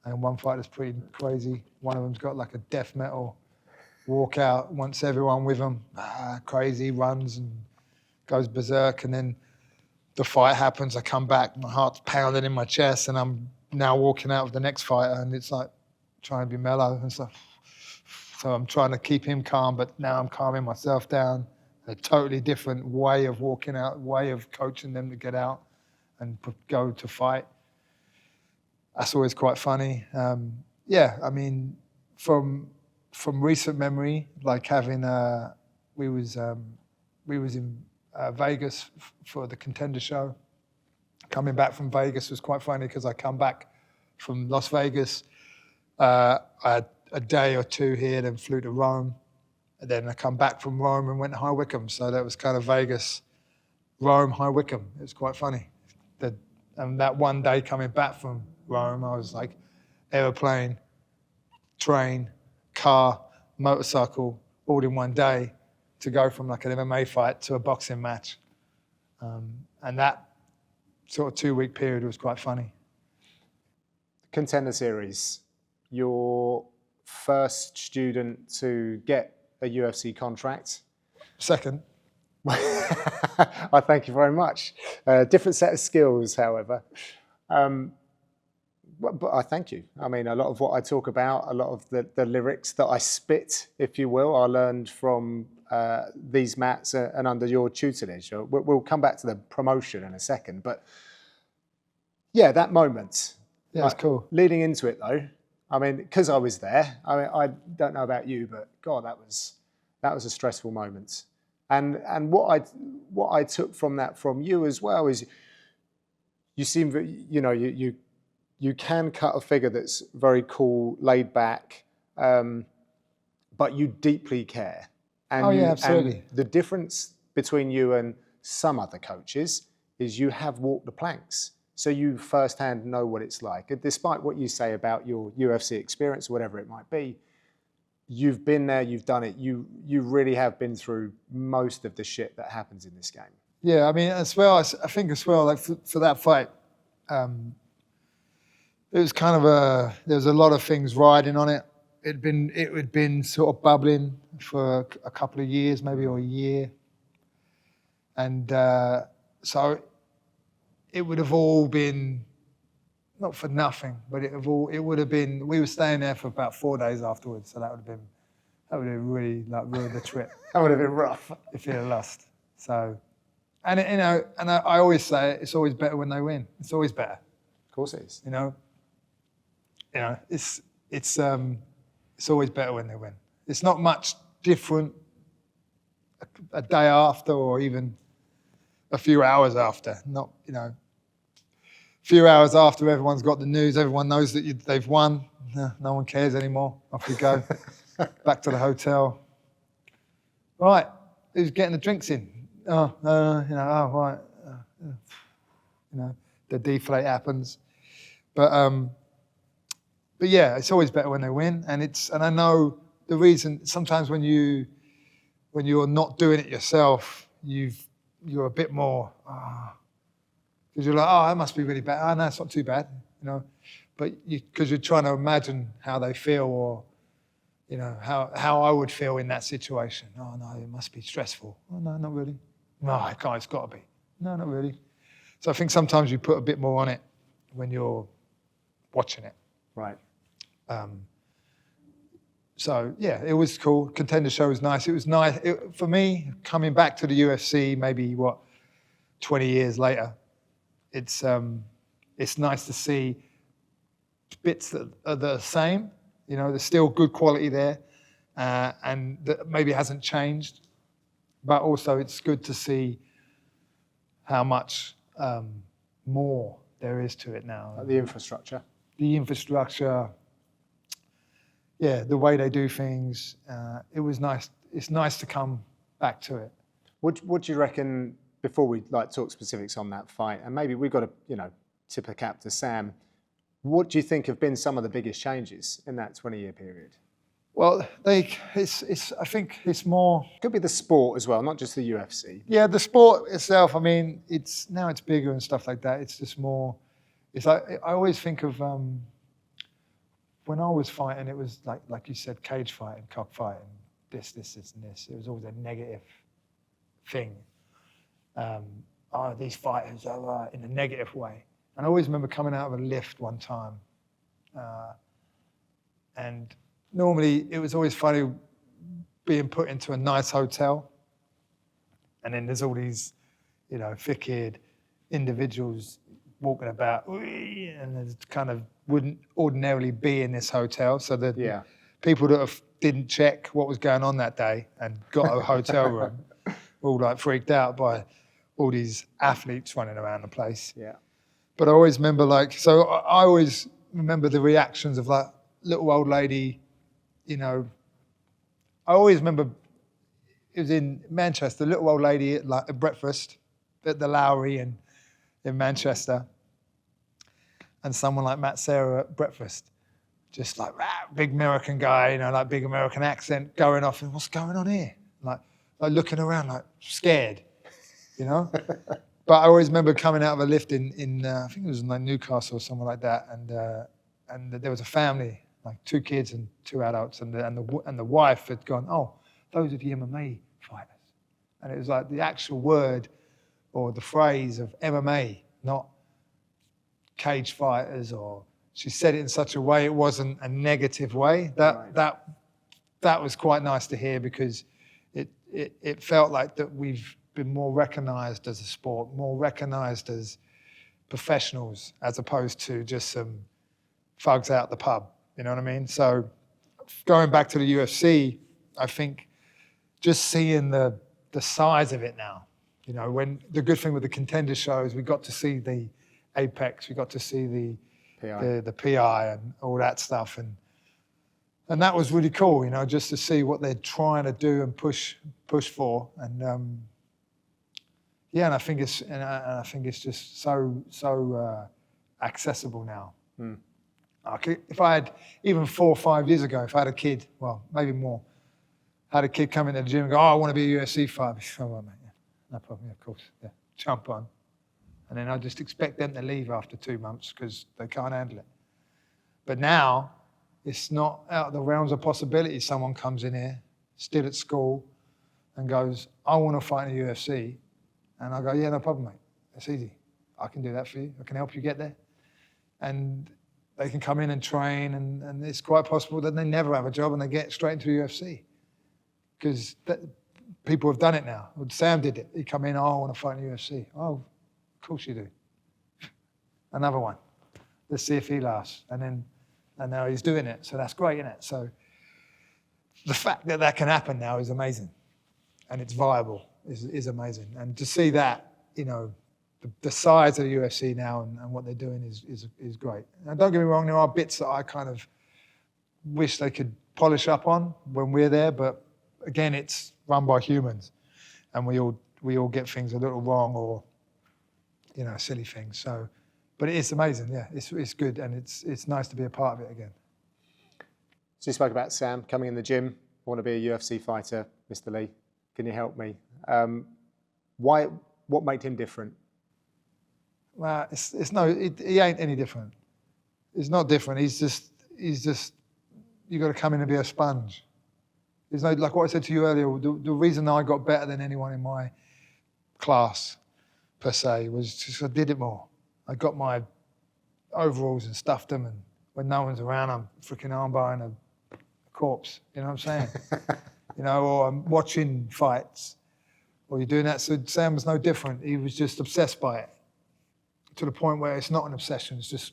and one fighter that's pretty crazy. One of them's got like a death metal walk out, wants everyone with him, crazy, runs and goes berserk. And then the fight happens, I come back, my heart's pounding in my chest and I'm now walking out with the next fighter and it's like trying to be mellow and stuff. So I'm trying to keep him calm, but now I'm calming myself down. A totally different way of walking out, way of coaching them to get out and go to fight. That's always quite funny. Yeah, I mean, from recent memory, like having we was in Vegas for the Contender show. Coming back from Vegas was quite funny because I come back from Las Vegas. I had a day or two here, then flew to Rome. And then I come back from Rome and went to High Wycombe. So that was kind of Vegas, Rome, High Wycombe. It was quite funny. And that one day coming back from Rome, I was like aeroplane, train, car, motorcycle, all in one day to go from like an MMA fight to a boxing match. And that sort of 2-week period was quite funny. Contender Series, your first student to get a UFC contract. Second. I thank you very much. Different set of skills, however. But I thank you. I mean, a lot of what I talk about, a lot of the lyrics that I spit, if you will, I learned from these mats and under your tutelage. We'll come back to the promotion in a second. But yeah, that moment. Yeah, it's cool. Leading into it, though, I mean, because I was there, I mean, I don't know about you, but God, that was a stressful moment. And what I took from that from you as well is you seem, you can cut a figure that's very cool, laid back, but you deeply care. And absolutely. And the difference between you and some other coaches is you have walked the planks. So you firsthand know what it's like. And despite what you say about your UFC experience or whatever it might be, you've been there, you've done it. You really have been through most of the shit that happens in this game. Yeah, I mean, as well, I think as well, like for that fight, it was kind of there was a lot of things riding on it. It had been sort of bubbling for a couple of years, maybe, or a year. And so it would have all been, not for nothing, but it would have been, we were staying there for about 4 days afterwards, so that would have really like ruined the trip. That would have been rough. If you had lost. So, and I always say it's always better when they win. It's always better. Of course it is. It's always better when they win. It's not much different a day after or even a few hours after. Not, a few hours after everyone's got the news, everyone knows that they've won. No one cares anymore. Off we go. Back to the hotel. Right, who's getting the drinks in? Right. you know, the deflate happens. But yeah, it's always better when they win. And I know the reason sometimes when you're not doing it yourself, you're a bit more, because you're like, oh, that must be really bad. Oh, no, it's not too bad, you know. But because you're trying to imagine how they feel, or you know how I would feel in that situation. Oh no, it must be stressful. Oh no, not really. No, it's got to be. No, not really. So I think sometimes you put a bit more on it when you're watching it. Right. So yeah, it was cool. Contender show was nice. It was nice for me coming back to the UFC. Maybe 20 years later. It's nice to see bits that are the same. You know, there's still good quality there, and that maybe hasn't changed. But also, it's good to see how much more there is to it now. Like the infrastructure. The infrastructure, yeah, the way they do things. It was nice. It's nice to come back to it. What do you reckon, before we talk specifics on that fight, and maybe we've got to tip a cap to Sam, what do you think have been some of the biggest changes in that 20-year period? Well, I think it's more. Could be the sport as well, not just the UFC. Yeah, the sport itself. I mean, it's bigger and stuff like that. It's just more. It's like I always think of when I was fighting. It was like you said, cage fighting, cockfighting, this, and this. It was always a negative thing. These fighters are in a negative way. And I always remember coming out of a lift one time, and normally it was always funny being put into a nice hotel, and then there's all these, thick-eared individuals walking about, and they kind of wouldn't ordinarily be in this hotel. So the people that didn't check what was going on that day and got a hotel room were all freaked out by all these athletes running around the place. Yeah. But I always remember I always remember the reactions of little old lady, I always remember it was in Manchester, little old lady at breakfast at the Lowry in Manchester, and someone like Matt Serra at breakfast, just big American guy, big American accent going off, and what's going on here? Like looking around scared, But I always remember coming out of a lift in I think it was in Newcastle or somewhere like that, and there was a family, 2 kids and 2 adults, and the wife had gone, oh, those are the MMA fighters, and it was the actual word or the phrase of MMA, not cage fighters, or she said it in such a way it wasn't a negative way. That was quite nice to hear, because it felt like that we've been more recognised as a sport, more recognised as professionals, as opposed to just some thugs out the pub. You know what I mean? So going back to the UFC, I think just seeing the size of it now, when the good thing with the Contender shows, we got to see the Apex, we got to see the PI and all that stuff, and that was really cool, just to see what they're trying to do and push for, and and I think it's just so accessible now. If I had, even 4 or 5 years ago, if I had a kid, well, maybe more, had a kid come into the gym and go, oh, I want to be a UFC fighter. Oh, well, mate, yeah, no problem, yeah, of course, yeah, jump on. And then I just expect them to leave after 2 months because they can't handle it. But now, it's not out of the realms of possibility. Someone comes in here, still at school, and goes, I want to fight in the UFC. And I go, yeah, no problem, mate. It's easy. I can do that for you. I can help you get there. And they can come in and train, and it's quite possible that they never have a job and they get straight into the UFC. Because people have done it now. Sam did it. He come in, oh, I want to fight in the UFC. Oh, of course you do. Another one. Let's see if he lasts. And now he's doing it. So that's great, isn't it? So the fact that can happen now is amazing. And it's viable is amazing. And to see that, the size of the UFC now and what they're doing is great. And don't get me wrong, there are bits that I kind of wish they could polish up on when we're there, but again, it's run by humans, and we all get things a little wrong, or a silly thing. So, but it is amazing. Yeah, it's good, and it's nice to be a part of it again. So you spoke about Sam coming in the gym. I want to be a UFC fighter, Mr. Lee. Can you help me? Why? What made him different? Well, he ain't any different. It's not different. He's just. You got to come in and be a sponge. There's no, like what I said to you earlier. The reason I got better than anyone in my class, per se, was just I did it more. I got my overalls and stuffed them, and when no one's around, I'm freaking armbarring a corpse. You know what I'm saying? Or I'm watching fights, or you're doing that. So Sam was no different. He was just obsessed by it, to the point where it's not an obsession. It's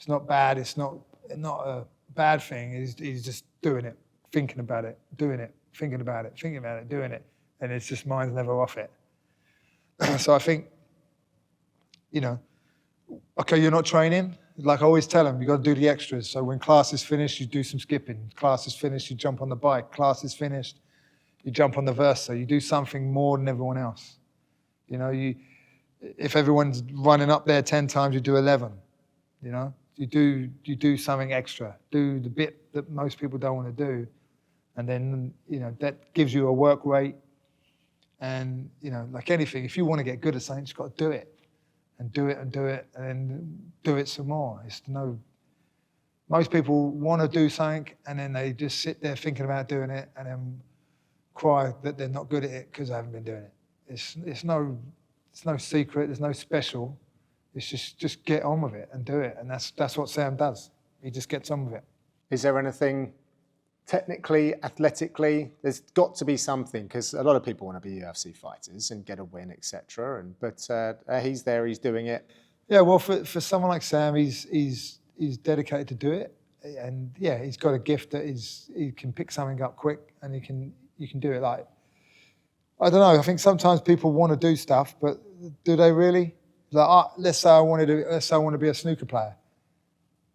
not bad. It's not a bad thing. He's just doing it, thinking about it, doing it, thinking about it, thinking about it, doing it, and it's just mind's never off it. So I think, okay, you're not training. Like I always tell them, you got to do the extras. So when class is finished, you do some skipping. Class is finished, you jump on the bike. Class is finished, you jump on the Versa. You do something more than everyone else. If everyone's running up there 10 times, you do 11. You do something extra. Do the bit that most people don't want to do, and then that gives you a work rate. And like anything, if you want to get good at something, you've got to do it, and do it, and do it, and then do it some more. Most people want to do something, and then they just sit there thinking about doing it, and then cry that they're not good at it because they haven't been doing it. It's no secret. There's no special. It's just get on with it and do it, and that's what Sam does. He just gets on with it. Is there anything technically, athletically? There's got to be something, because a lot of people want to be UFC fighters and get a win, etc. But he's there, he's doing it. Yeah, well, for someone like Sam, he's dedicated to do it, and yeah, he's got a gift that he can pick something up quick, and you can do it. Like, I don't know. I think sometimes people want to do stuff, but do they really? Like, let's say I want to be a snooker player.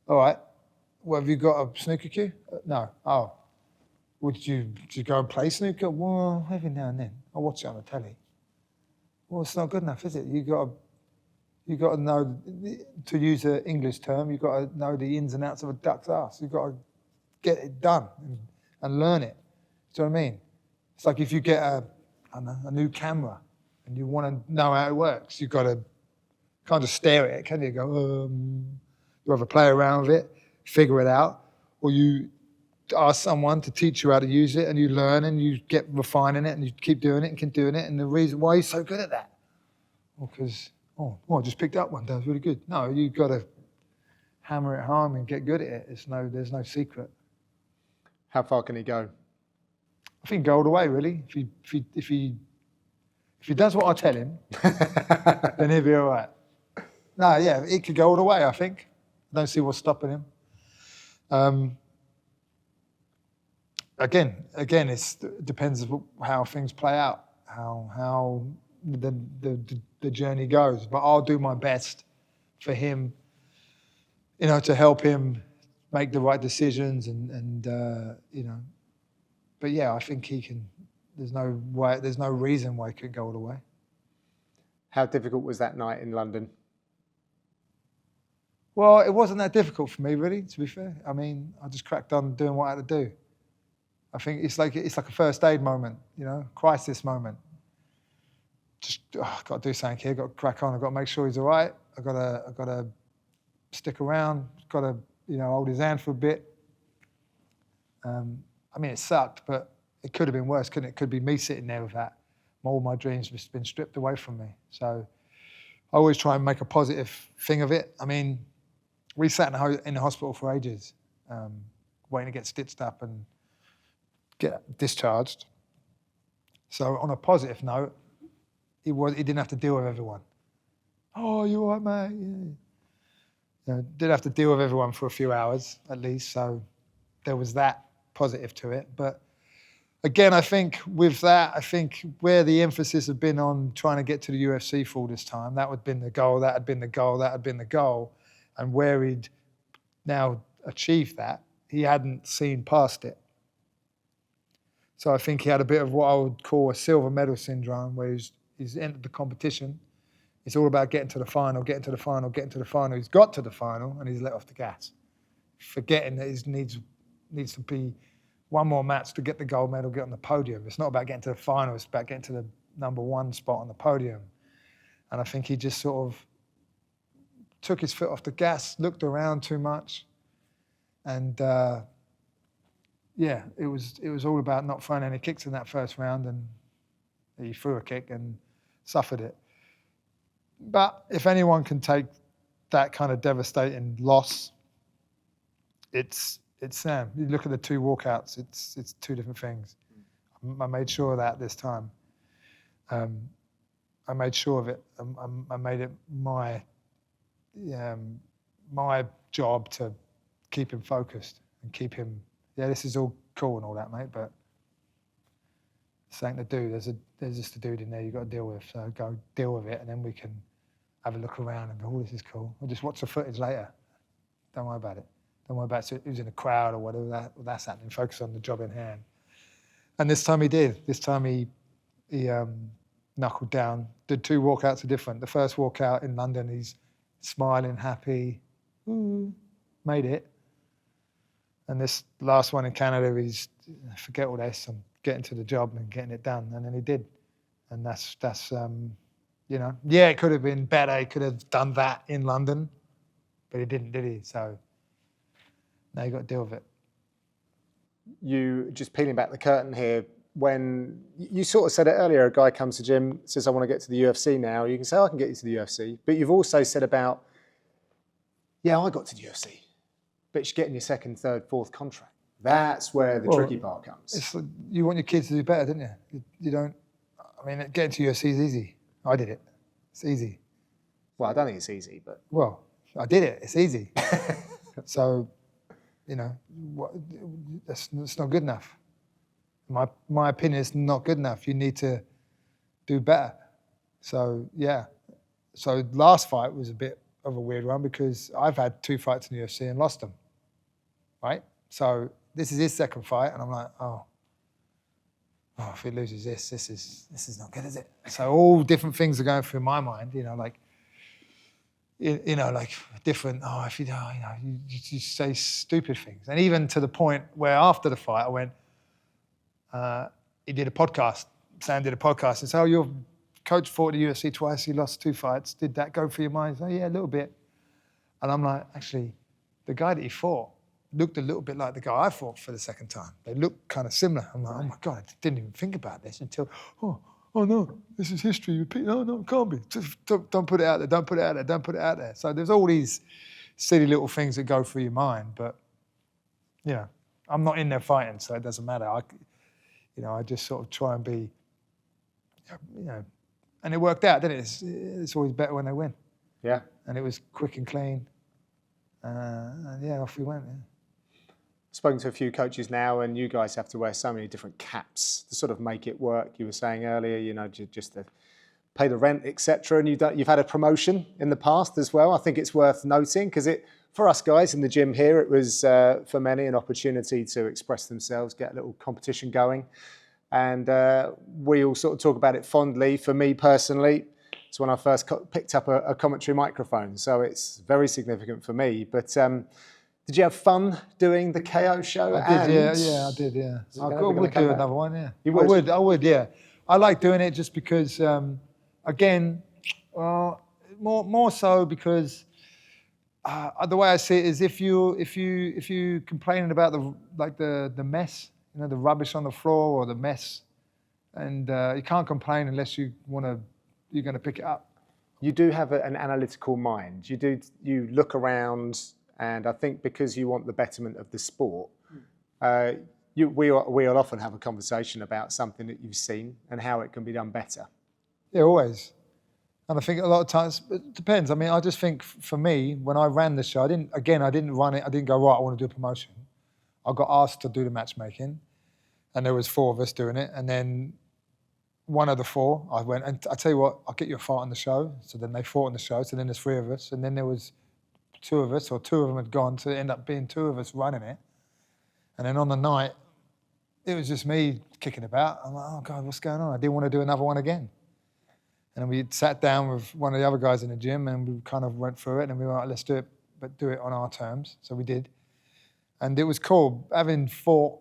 All right. Well, have you got a snooker cue? No. Oh. Would you go and play snooker? Well, every now and then. I watch it on the telly. Well, it's not good enough, is it? You got to know, to use an English term, you've got to know the ins and outs of a duck's ass. You've got to get it done and learn it. Do you know what I mean? It's like if you get a new camera and you want to know how it works, you've got to kind of stare at it, can you? Go, you either play around with it, figure it out, or you ask someone to teach you how to use it, and you learn and you get refining it, and you keep doing it and keep doing it. And the reason why you're so good at that, because I just picked up one day, it was really good. No, you've got to hammer it home and get good at it. There's no secret. How far can he go? I think go all the way, really. If he does what I tell him, then he'll be all right. No, yeah, he could go all the way, I think. I don't see what's stopping him. Again, it depends how things play out, how the journey goes. But I'll do my best for him, to help him make the right decisions and. But yeah, I think he can. There's no reason why he couldn't go all the way. How difficult was that night in London? Well, it wasn't that difficult for me, really, to be fair. I mean, I just cracked on doing what I had to do. I think it's like a first aid moment, crisis moment. Just got to do something here. Got to crack on. I've got to make sure he's all right. I've got to stick around. Got to hold his hand for a bit. I mean, it sucked, but it could have been worse, couldn't it? It could be me sitting there with that. All my dreams have been stripped away from me. So I always try and make a positive thing of it. I mean, we sat in the hospital for ages, waiting to get stitched up and get discharged. So on a positive note, he didn't have to deal with everyone. Oh, you all right, mate? Yeah. Didn't have to deal with everyone for a few hours at least. So there was that positive to it. But again, I think with that, where the emphasis had been on trying to get to the UFC for all this time, that had been the goal, that had been the goal, that had been the goal. And where he'd now achieved that, he hadn't seen past it. So I think he had a bit of what I would call a silver medal syndrome, where he's entered the competition, It's all about getting to the final, getting to the final, getting to the final. He's got to the final and he's let off the gas, forgetting that he needs to be one more match to get the gold medal, get on the podium. It's not about getting to the final, it's about getting to the number one spot on the podium. And I think he just sort of took his foot off the gas, looked around too much. And yeah, it was all about not throwing any kicks in that first round, and he threw a kick and suffered it. But if anyone can take that kind of devastating loss, it's Sam. You look at the two walkouts, it's two different things. I made sure of that this time. I made sure of it. I made it my job to keep him focused and keep him, this is all cool and all that, mate, but it's ain't to do. There's just a dude in there you've got to deal with. So go deal with it, and then we can have a look around and go, oh, this is cool. We'll just watch the footage later. Don't worry about it. Don't worry about who's in the crowd or whatever that's happening. Focus on the job in hand. And this time he did. This time he knuckled down. Did two walkouts are different. The first walkout in London, he's smiling, happy, made it. And this last one in Canada, he's forget all this. I'm getting to the job and getting it done. And then he did. And that's it could have been better. He could have done that in London, but he didn't, did he? So now you got to deal with it. You, just peeling back the curtain here, when you sort of said it earlier, a guy comes to gym, says, I want to get to the UFC now. You can say, I can get you to the UFC. But you've also said about, I got to the UFC. But you're getting your second, third, fourth contract. That's where the tricky part comes. You want your kids to do better, don't you? You don't, getting to UFC is easy. I did it. It's easy. Well, I don't think it's easy, but... Well, I did it. It's easy. So, it's not good enough. My opinion is not good enough. You need to do better. So, yeah. So last fight was a bit of a weird one because I've had 2 fights in the UFC and lost them, right? So this is his second fight, and I'm like, oh, if he loses this is not good, is it? So all different things are going through my mind, like different. If you say stupid things, and even to the point where after the fight, I went. He did a podcast. Sam did a podcast and said, "Oh, your coach fought the UFC twice. He lost 2 fights. Did that go through your mind?" He said, yeah, a little bit. And I'm like, actually, the guy that he fought looked a little bit like the guy I fought for the second time. They looked kind of similar. I'm like, oh my God, I didn't even think about this until, oh no, this is history. Repeat. No, it can't be. Just don't put it out there. Don't put it out there. Don't put it out there. So there's all these silly little things that go through your mind. But, I'm not in there fighting, so it doesn't matter. I just sort of try and be, and it worked out, didn't it? It's always better when they win. Yeah. And it was quick and clean. And off we went. Yeah. Spoken to a few coaches now, and you guys have to wear so many different caps to sort of make it work. You were saying earlier, just to pay the rent, etc. And you've had a promotion in the past as well. I think it's worth noting because for us guys in the gym here, it was for many an opportunity to express themselves, get a little competition going, and we all sort of talk about it fondly. For me personally, it's when I first picked up a commentary microphone, so it's very significant for me. But did you have fun doing the KO show? I did, I did. I would do another one, yeah. You would? I would, yeah. I like doing it just because, again, more so because the way I see it is if you complaining about the mess, the rubbish on the floor or the mess, and you can't complain unless you're going to pick it up. You do have an analytical mind. You look around. And I think because you want the betterment of the sport, we'll often have a conversation about something that you've seen and how it can be done better. Yeah, always. And I think a lot of times, it depends. I just think for me, when I ran the show, I didn't run it. I didn't go, right, I want to do a promotion. I got asked to do the matchmaking, and there was 4 of us doing it. And then one of the 4, I went, and I tell you what, I'll get you a fight on the show. So then they fought on the show. So then there's 3 of us. And then there was 2 of us, or 2 of them had gone, so it ended up being 2 of us running it. And then on the night, it was just me kicking about. I'm like, oh God, what's going on? I didn't want to do another one again. And we sat down with one of the other guys in the gym, and we kind of went through it, and we were like, let's do it, but do it on our terms. So we did. And it was cool having fought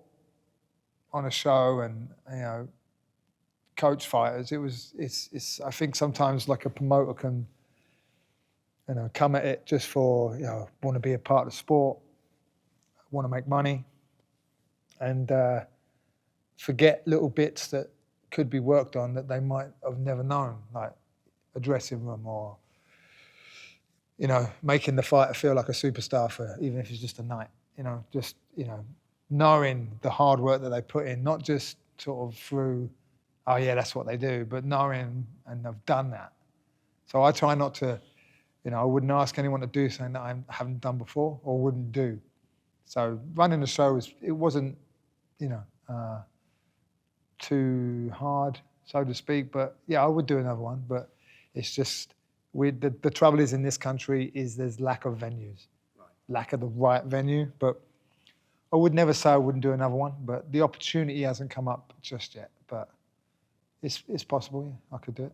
on a show and, coach fighters. It's I think sometimes like a promoter can, come at it just for, want to be a part of the sport, want to make money, and forget little bits that could be worked on that they might have never known, like a dressing room or, making the fighter feel like a superstar for, even if it's just a night, knowing the hard work that they put in, not just sort of through, oh yeah, that's what they do, but knowing and have done that. So I try not to, I wouldn't ask anyone to do something that I haven't done before or wouldn't do. So running the show, it wasn't, too hard, so to speak. But yeah, I would do another one. But it's just, the trouble is in this country is there's lack of venues, lack of the right venue. But I would never say I wouldn't do another one. But the opportunity hasn't come up just yet. But it's possible, yeah, I could do it.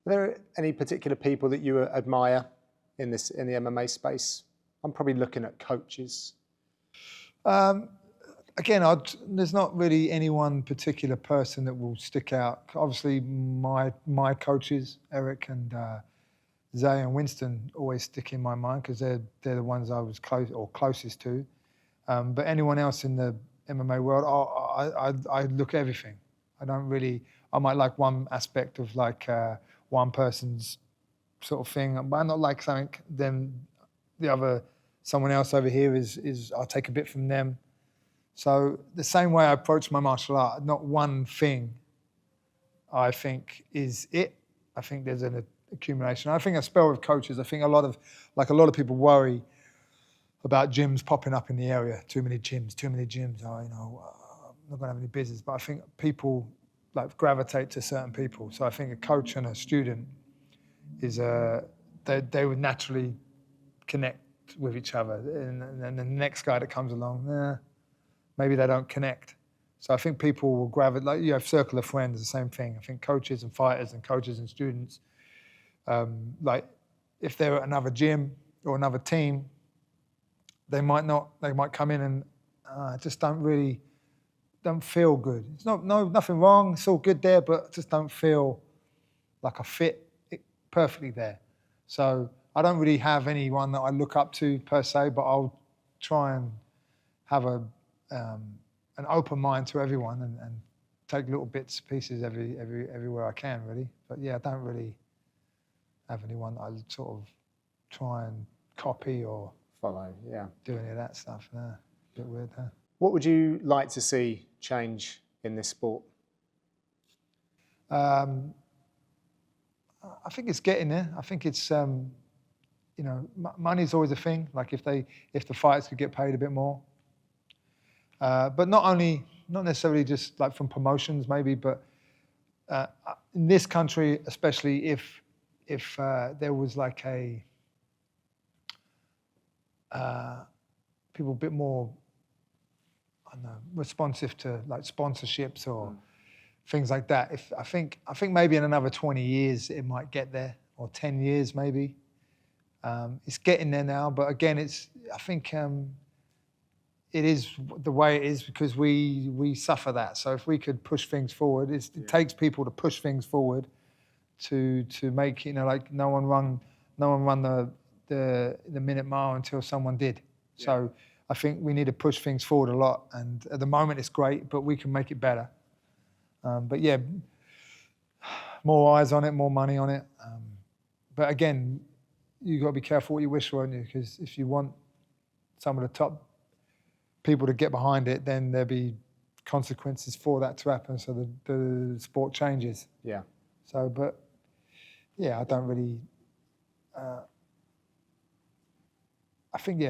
Are there any particular people that you admire in the MMA space? I'm probably looking at coaches. Again, there's not really any one particular person that will stick out. Obviously, my coaches, Eric and Zay and Winston, always stick in my mind because they're the ones I was closest to. But anyone else in the MMA world, I look at everything. I might like one aspect of like one person's sort of thing, but I'm not like something. Then someone else over here is I'll take a bit from them. So the same way I approach my martial art, not one thing I think is it. I think there's an accumulation. I think I spell with coaches. I think a lot of people worry about gyms popping up in the area. Too many gyms. Oh, I'm not gonna have any business. But I think people like gravitate to certain people. So I think a coach and a student is they would naturally connect with each other, and then the next guy that comes along, maybe they don't connect. So I think people will gravitate, like you have circle of friends, the same thing. I think coaches and fighters and coaches and students, like if they're at another gym or another team, they might come in and just don't feel good. It's nothing wrong, it's all good there, but just don't feel like I fit perfectly there. So I don't really have anyone that I look up to per se, but I'll try and have an open mind to everyone and take little bits, pieces everywhere I can, really. But yeah, I don't really have anyone that I sort of try and copy or follow, yeah. Do any of that stuff. A bit weird, huh? What would you like to see change in this sport? I think it's getting there. I think it's, money's always a thing. Like if the fighters could get paid a bit more. But not necessarily just like from promotions maybe, but in this country, especially if there was like people a bit more, I don't know, responsive to like sponsorships or things like that. I think maybe in another 20 years it might get there, or 10 years maybe. It's getting there now, but again, I think it is the way it is because we suffer that. So if we could push things forward, it takes people to push things forward to make, like no one run the minute mile until someone did. Yeah. So I think we need to push things forward a lot. And at the moment it's great, but we can make it better. But yeah, more eyes on it, more money on it. But again, you got to be careful what you wish for, haven't you? Because if you want some of the top people to get behind it, then there'll be consequences for that to happen. So the sport changes. Yeah. So, but yeah, I don't really. I think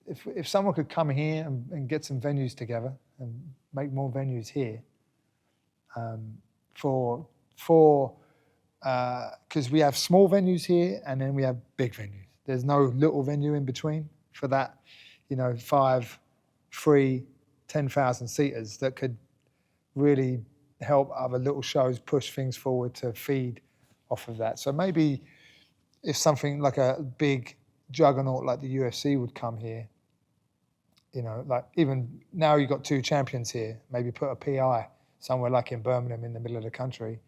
if someone could come here and get some venues together and make more venues here, because we have small venues here and then we have big venues. There's no little venue in between for that, 5, 3, 10,000 seaters that could really help other little shows push things forward to feed off of that. So maybe if something like a big juggernaut like the UFC would come here, you know, like even now you've got 2 champions here, maybe put a PI somewhere like in Birmingham in the middle of the country,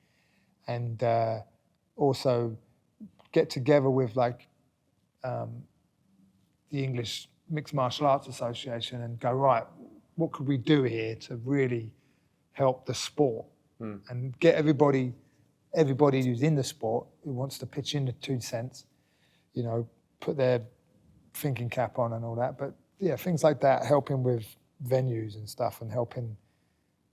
and also get together with like the English Mixed Martial Arts Association and go, right, what could we do here to really help the sport and get everybody who's in the sport who wants to pitch in the 2 cents, you know, put their thinking cap on and all that. But yeah, things like that, helping with venues and stuff and helping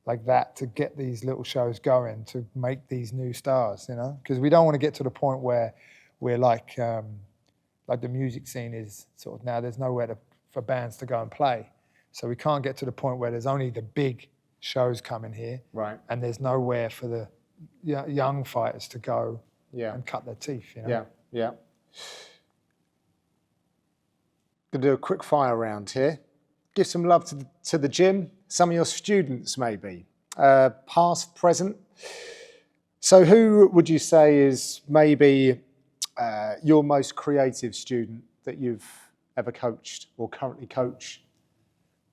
like that to get these little shows going, to make these new stars, you know, because we don't want to get to the point where we're like the music scene is sort of now there's nowhere for bands to go and play. So we can't get to the point where there's only the big shows coming here, right? And there's nowhere for the young fighters to go and cut their teeth, you know? Yeah. Gonna do a quick fire round here. Give some love to the gym. Some of your students, maybe, past, present. So who would you say is maybe your most creative student that you've ever coached or currently coach?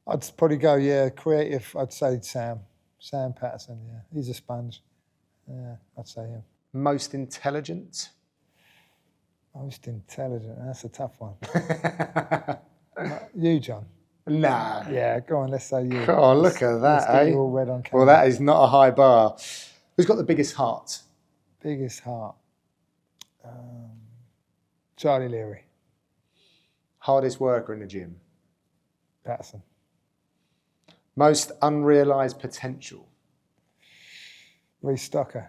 I'd probably go, creative. I'd say Sam Patterson. Yeah, he's a sponge. Yeah, I'd say him. Most intelligent? Most intelligent. That's a tough one. You, John. Nah. Yeah, go on. Let's say you. Oh, look at that, eh? All red on camera. Well, that is not a high bar. Who's got the biggest heart? Biggest heart. Charlie Leary. Hardest worker in the gym? Patterson. Most unrealised potential? Reece Stocker.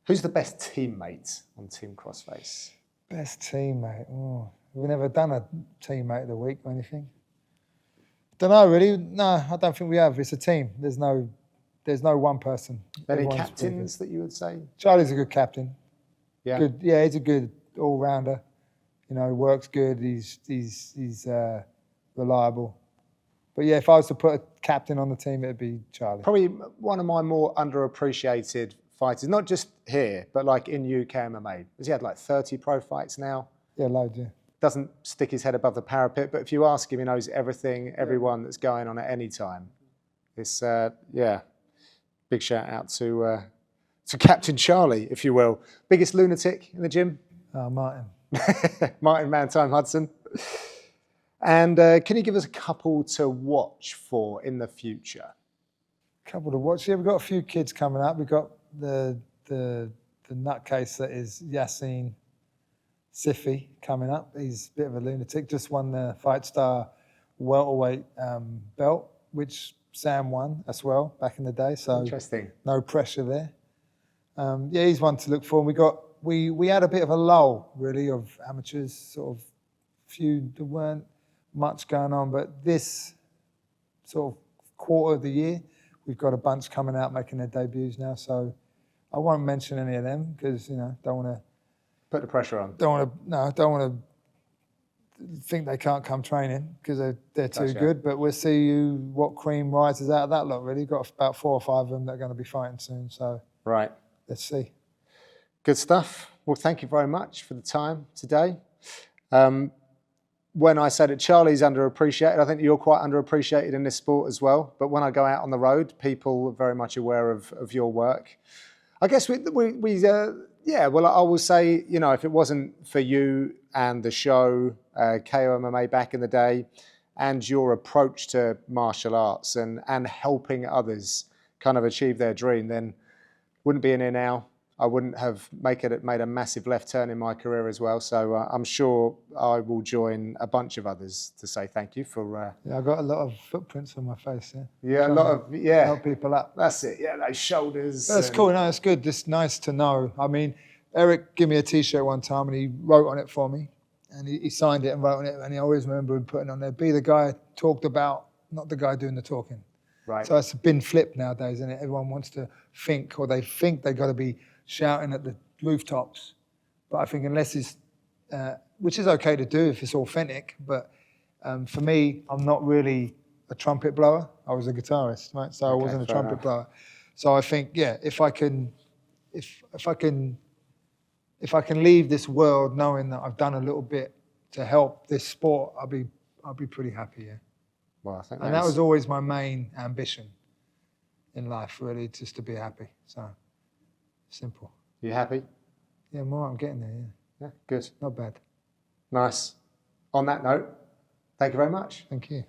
Who's the best teammate on Team Crossface? Best teammate? Oh, we've never done a teammate of the week or anything. Don't know really. No, I don't think we have. It's a team. There's no one person. Any Everyone's captains that you would say? Charlie's a good captain. Yeah. Good. Yeah, he's a good all-rounder. You know, he works good. He's reliable. But yeah, if I was to put a captain on the team, it'd be Charlie. Probably one of my more underappreciated fighters, not just here, but like in UK MMA. Has he had like 30 pro fights now? Yeah, loads, yeah. Doesn't stick his head above the parapet, but if you ask him, he knows everything, everyone that's going on at any time. It's, big shout out to Captain Charlie, if you will. Biggest lunatic in the gym? Martin. Martin Mantime Hudson. And can you give us a couple to watch for in the future? Couple to watch. Yeah, we've got a few kids coming up. We've got the nutcase that is Yassine Sifi coming up. He's a bit of a lunatic. Just won the Fight Star welterweight belt, which Sam won as well back in the day. So interesting. No pressure there. Yeah, he's one to look for. And we had a bit of a lull really of amateurs, sort of few. There weren't much going on, but this sort of quarter of the year, we've got a bunch coming out making their debuts now. So I won't mention any of them because don't want to put the pressure on. Don't want to think they can't come training because they're too good. But we'll see what cream rises out of that lot. Really, got about 4 or 5 of them that are going to be fighting soon. So right, let's see. Good stuff. Well, thank you very much for the time today. When I said that Charlie's underappreciated, I think you're quite underappreciated in this sport as well. But when I go out on the road, people are very much aware of your work. I guess I will say, if it wasn't for you and the show, KO MMA back in the day, and your approach to martial arts and helping others kind of achieve their dream, then wouldn't be in here now. I wouldn't have made a massive left turn in my career as well. So I'm sure I will join a bunch of others to say thank you for. Yeah, I've got a lot of footprints on my face. Yeah, a lot of help people up. That's it. Yeah, those shoulders. That's cool. No, it's good. It's nice to know. I mean, Eric gave me a T-shirt one time and he wrote on it for me, and he signed it and wrote on it. And I always remember him putting on there, "Be the guy talked about, not the guy doing the talking." Right. So it's been flipped nowadays, isn't it? Everyone wants to think, or they think they got to be shouting at the rooftops. But I think unless it's, which is okay to do if it's authentic, but for me, I'm not really a trumpet blower. I was a guitarist, right? So I wasn't a trumpet blower. So I think, yeah, if I can leave this world knowing that I've done a little bit to help this sport, I'll be pretty happy. Yeah. Well, I think And that was always my main ambition in life, really, just to be happy. So simple. You happy? Yeah, more. I'm getting there. Yeah. Yeah, good. Not bad. Nice. On that note, thank you very much. Thank you.